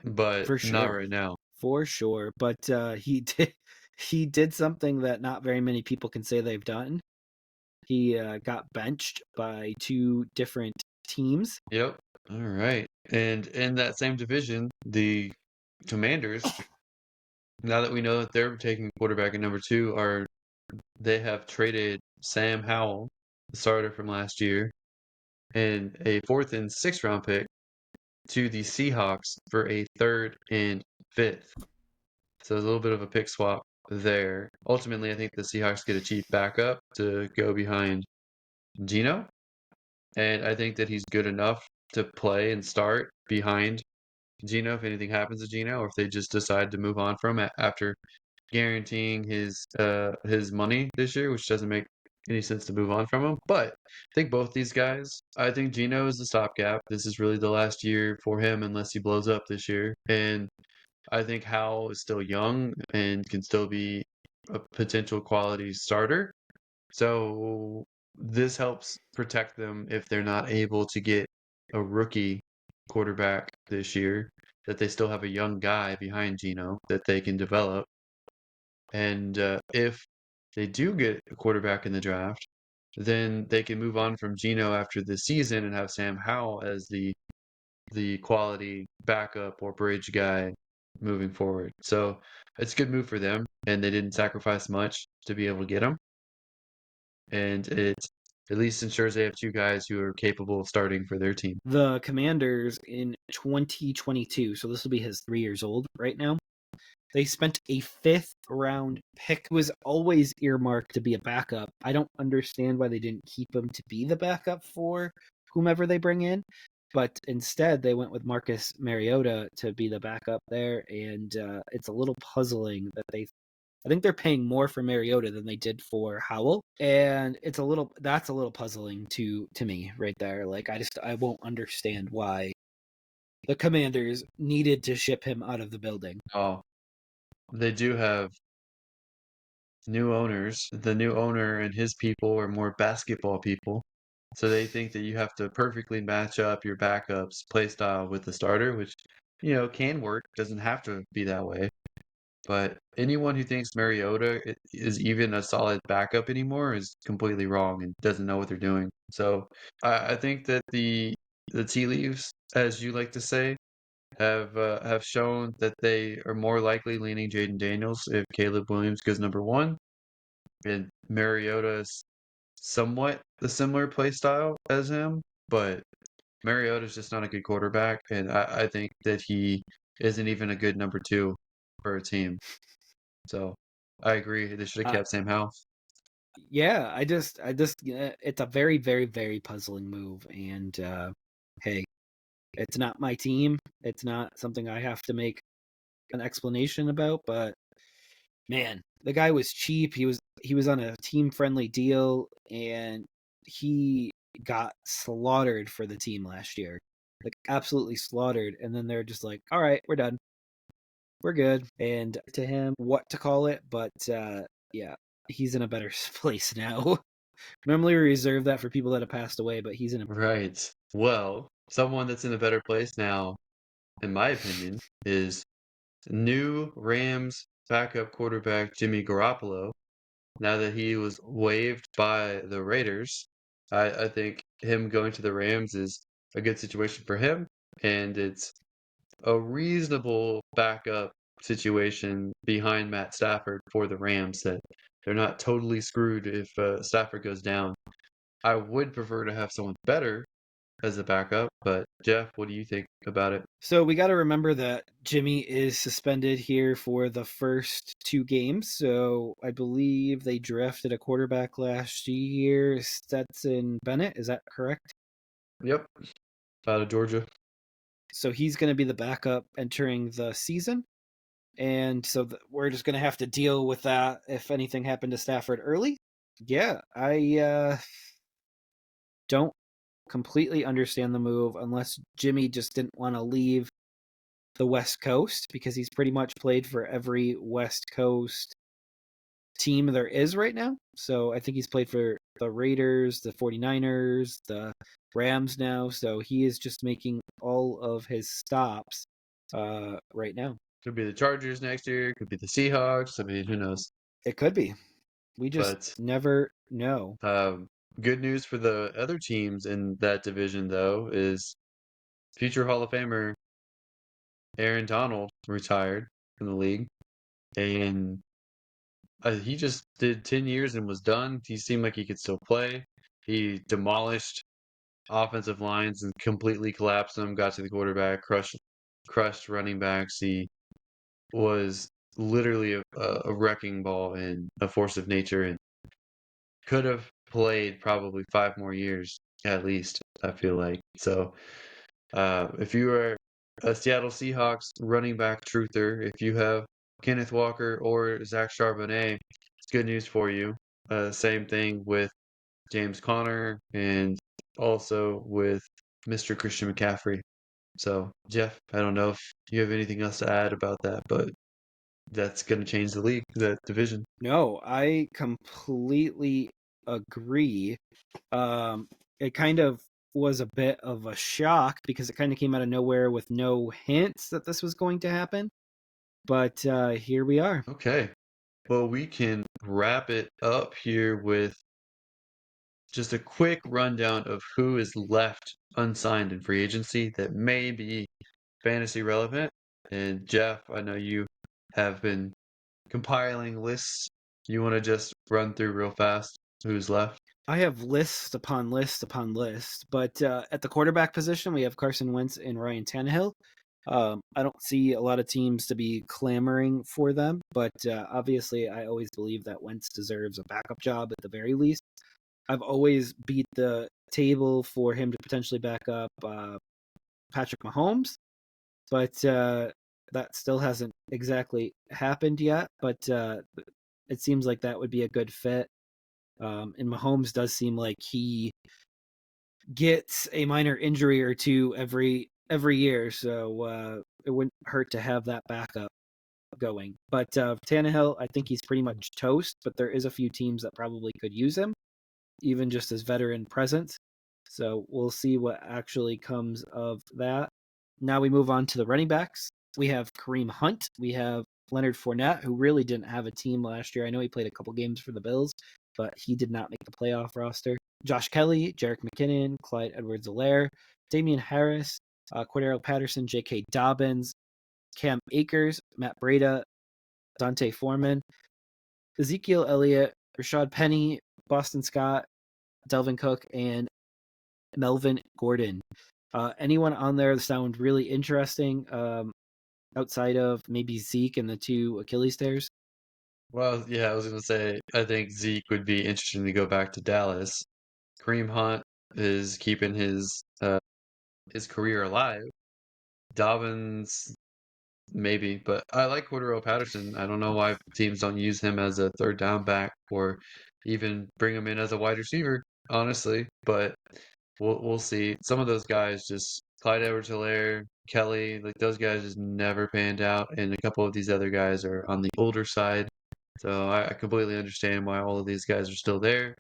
but
For
not
sure.
right now.
For sure. But he did something that not very many people can say they've done. He got benched by two different teams.
Yep. All right. And in that same division, the Commanders, now that we know that they're taking quarterback at number two, they have traded Sam Howell, the starter from last year, and a fourth and sixth round pick to the Seahawks for a third and fifth. So there's a little bit of a pick swap there. Ultimately, I think the Seahawks get a cheap backup to go behind Geno, and I think that he's good enough to play and start behind Geno if anything happens to Geno, or if they just decide to move on from it after guaranteeing his money this year, which doesn't make any sense to move on from him. But I think both these guys, I think Geno is the stopgap. This is really the last year for him unless he blows up this year. And I think Howell is still young and can still be a potential quality starter. So this helps protect them if they're not able to get a rookie quarterback this year, that they still have a young guy behind Geno that they can develop. And if they do get a quarterback in the draft, then they can move on from Geno after the season and have Sam Howell as the quality backup or bridge guy moving forward. So it's a good move for them, and they didn't sacrifice much to be able to get him. And it at least ensures they have two guys who are capable of starting for their team.
The Commanders in 2022, so this will be his 3 years old right now. They spent a fifth round pick. It was always earmarked to be a backup. I don't understand why they didn't keep him to be the backup for whomever they bring in. But instead, they went with Marcus Mariota to be the backup there. And it's a little puzzling that I think they're paying more for Mariota than they did for Howell. And that's a little puzzling to me right there. Like, I won't understand why the Commanders needed to ship him out of the building.
Oh, they do have new owners. The new owner and his people are more basketball people. So they think that you have to perfectly match up your backup's play style with the starter, which, can work. Doesn't have to be that way. But anyone who thinks Mariota is even a solid backup anymore is completely wrong and doesn't know what they're doing. So I think that the tea leaves, as you like to say, have shown that they are more likely leaning Jaden Daniels if Caleb Williams goes number one, and Mariota is somewhat the similar play style as him, but Mariota's just not a good quarterback, and I think that he isn't even a good number two for a team. So I agree. They should have
Uh,
kept Sam Howell.
yeah, it's a very, very, very puzzling move. And hey, it's not my team. It's not something I have to make an explanation about. But man, the guy was cheap. He was on a team friendly deal, and he got slaughtered for the team last year, like absolutely slaughtered. And then they're just like, all right, we're done, we're good. And to him, what to call it, but yeah, he's in a better place now. Normally we reserve that for people that have passed away, but he's in a
Right. Well, someone that's in a better place now, in my opinion, is new Rams backup quarterback Jimmy Garoppolo. Now that he was waived by the Raiders, I think him going to the Rams is a good situation for him, and it's a reasonable backup situation behind Matt Stafford for the Rams that they're not totally screwed if Stafford goes down. I would prefer to have someone better as a backup, but Jeff, what do you think about it?
So we got to remember that Jimmy is suspended here for the first two games. So I believe they drafted a quarterback last year, Stetson Bennett. Is that correct?
Yep, out of Georgia.
So he's going to be the backup entering the season. And so we're just going to have to deal with that if anything happened to Stafford early. Yeah, I don't completely understand the move unless Jimmy just didn't want to leave the West Coast, because he's pretty much played for every West Coast team there is right now. So I think he's played for the Raiders, the 49ers, the Rams now. So he is just making all of his stops right now.
Could be the Chargers next year, could be the Seahawks. I mean, who knows?
It could be. We just
But
never know.
good news for the other teams in that division, though, is future Hall of Famer Aaron Donald retired from the league, and he just did 10 years and was done. He seemed like he could still play. He demolished offensive lines and completely collapsed them, got to the quarterback, crushed running backs. He was literally a wrecking ball and a force of nature, and could have played probably 5 more years at least, I feel like. So if you are a Seattle Seahawks running back truther, if you have Kenneth Walker or Zach Charbonnet, it's good news for you. Same thing with James Conner and also with Mr. Christian McCaffrey. So, Jeff, I don't know if you have anything else to add about that, but that's going to change the league, the division.
No, I completely agree. It kind of was a bit of a shock because it kind of came out of nowhere with no hints that this was going to happen. But here we are.
Okay. Well, we can wrap it up here with just a quick rundown of who is left unsigned in free agency that may be fantasy relevant. And Jeff, I know you have been compiling lists. You want to just run through real fast who's left?
I have list upon list upon list, but at the quarterback position, we have Carson Wentz and Ryan Tannehill. I don't see a lot of teams to be clamoring for them, but obviously, I always believe that Wentz deserves a backup job at the very least. I've always beat the table for him to potentially back up Patrick Mahomes, but that still hasn't exactly happened yet. But it seems like that would be a good fit. And Mahomes does seem like he gets a minor injury or two every year, so it wouldn't hurt to have that backup going. But Tannehill, I think he's pretty much toast. But there is a few teams that probably could use him, even just as veteran presence. So we'll see what actually comes of that. Now we move on to the running backs. We have Kareem Hunt. We have Leonard Fournette, who really didn't have a team last year. I know he played a couple games for the Bills, but he did not make the playoff roster. Josh Kelly, Jerick McKinnon, Clyde Edwards-Helaire, Damian Harris, Cordero Patterson, J.K. Dobbins, Cam Akers, Matt Breida, Dante Foreman, Ezekiel Elliott, Rashad Penny, Boston Scott, Delvin Cook, and Melvin Gordon. Anyone on there that sound really interesting outside of maybe Zeke and the 2 Achilles tears?
Well, yeah, I was going to say, I think Zeke would be interesting to go back to Dallas. Kareem Hunt is keeping his career alive. Dobbins, maybe, but I like Cordero Patterson. I don't know why teams don't use him as a third down back or even bring him in as a wide receiver, honestly. But we'll see. Some of those guys just Clyde Edwards-Helaire, Kelly, like those guys just never panned out, and a couple of these other guys are on the older side. So I completely understand why all of these guys are still there.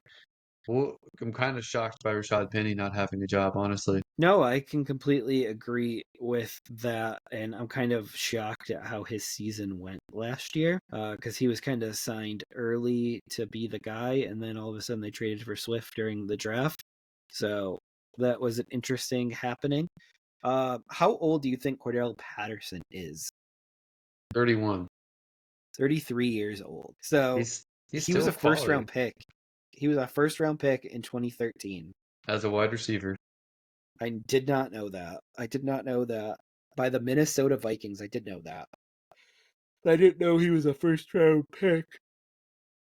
Well, I'm kind of shocked by Rashad Penny not having a job, honestly.
No, I can completely agree with that, and I'm kind of shocked at how his season went last year, because he was kind of signed early to be the guy, and then all of a sudden they traded for Swift during the draft. So that was an interesting happening. How old do you think Cordell Patterson is?
31.
33 years old. So
he's
he was a
first
round pick. He was a first round pick in 2013
as a wide receiver.
I did not know that. By the Minnesota Vikings. I did know that. I didn't know he was a first round pick.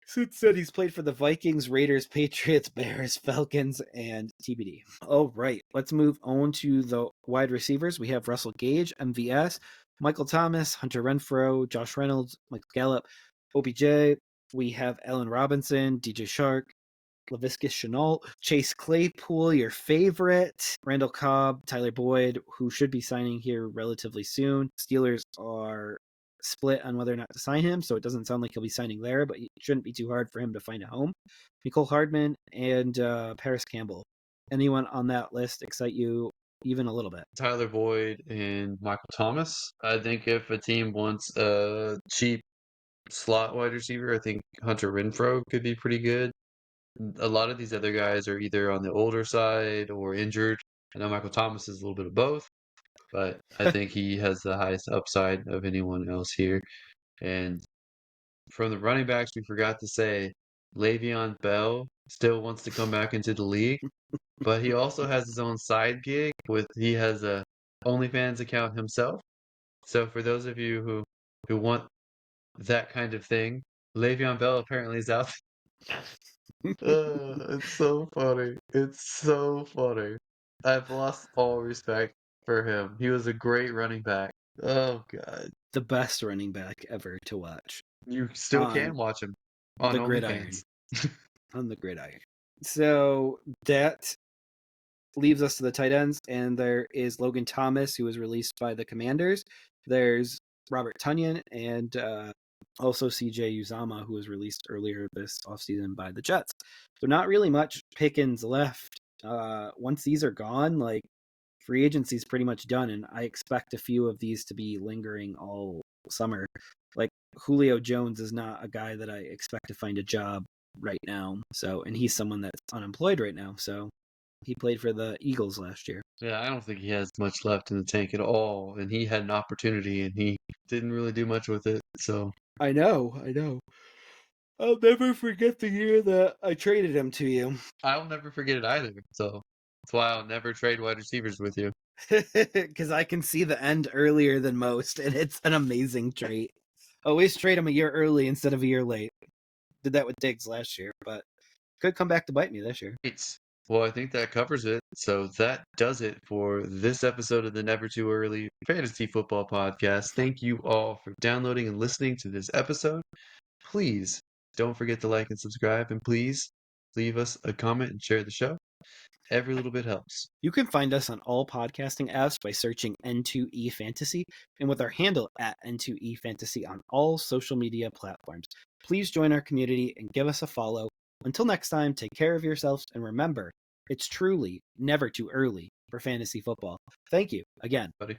Since then, he's played for the Vikings, Raiders, Patriots, Bears, Falcons, and TBD. All right, let's move on to the wide receivers. We have Russell Gage, MVS, Michael Thomas, Hunter Renfrow, Josh Reynolds, Michael Gallup, OBJ. We have Allen Robinson, DJ Chark, Laviska Shenault, Chase Claypool, your favorite, Randall Cobb, Tyler Boyd, who should be signing here relatively soon. Steelers are split on whether or not to sign him, so it doesn't sound like he'll be signing there, but it shouldn't be too hard for him to find a home. Nicole Hardman and Paris Campbell. Anyone on that list excite you even a little bit?
Tyler Boyd and Michael Thomas. I think if a team wants a cheap slot wide receiver, I think Hunter Renfrow could be pretty good. A lot of these other guys are either on the older side or injured. I know Michael Thomas is a little bit of both, but I think he has the highest upside of anyone else here. And from the running backs, we forgot to say Le'Veon Bell still wants to come back into the league, but he also has his own side gig he has a OnlyFans account himself. So for those of you who want that kind of thing, Le'Veon Bell apparently is out. It's so funny. It's so funny. I've lost all respect for him. He was a great running back. Oh God.
The best running back ever to watch.
You still can watch him on
the gridiron. On the gridiron. So that leaves us to the tight ends, and there is Logan Thomas, who was released by the Commanders. There's Robert Tonyan, and also CJ Uzama, who was released earlier this offseason by the Jets. So not really much pickings left. Once these are gone, like free agency is pretty much done, and I expect a few of these to be lingering all summer. Like Julio Jones is not a guy that I expect to find a job right now. So, and he's someone that's unemployed right now. So he played for the Eagles last year.
Yeah, I don't think he has much left in the tank at all. And he had an opportunity and he didn't really do much with it. So
I know. I'll never forget the year that I traded him to you.
I'll never forget it either. So that's why I'll never trade wide receivers with you.
Because I can see the end earlier than most, and it's an amazing trait. Always trade him a year early instead of a year late. Did that with Diggs last year, but could come back to bite me this year.
Well, I think that covers it. So that does it for this episode of the Never Too Early Fantasy Football Podcast. Thank you all for downloading and listening to this episode. Please don't forget to like and subscribe, and please leave us a comment and share the show. Every little bit helps.
You can find us on all podcasting apps by searching N2E Fantasy and with our handle at N2E Fantasy on all social media platforms. Please join our community and give us a follow. Until next time, take care of yourselves and remember, it's truly never too early for fantasy football. Thank you again.
Buddy.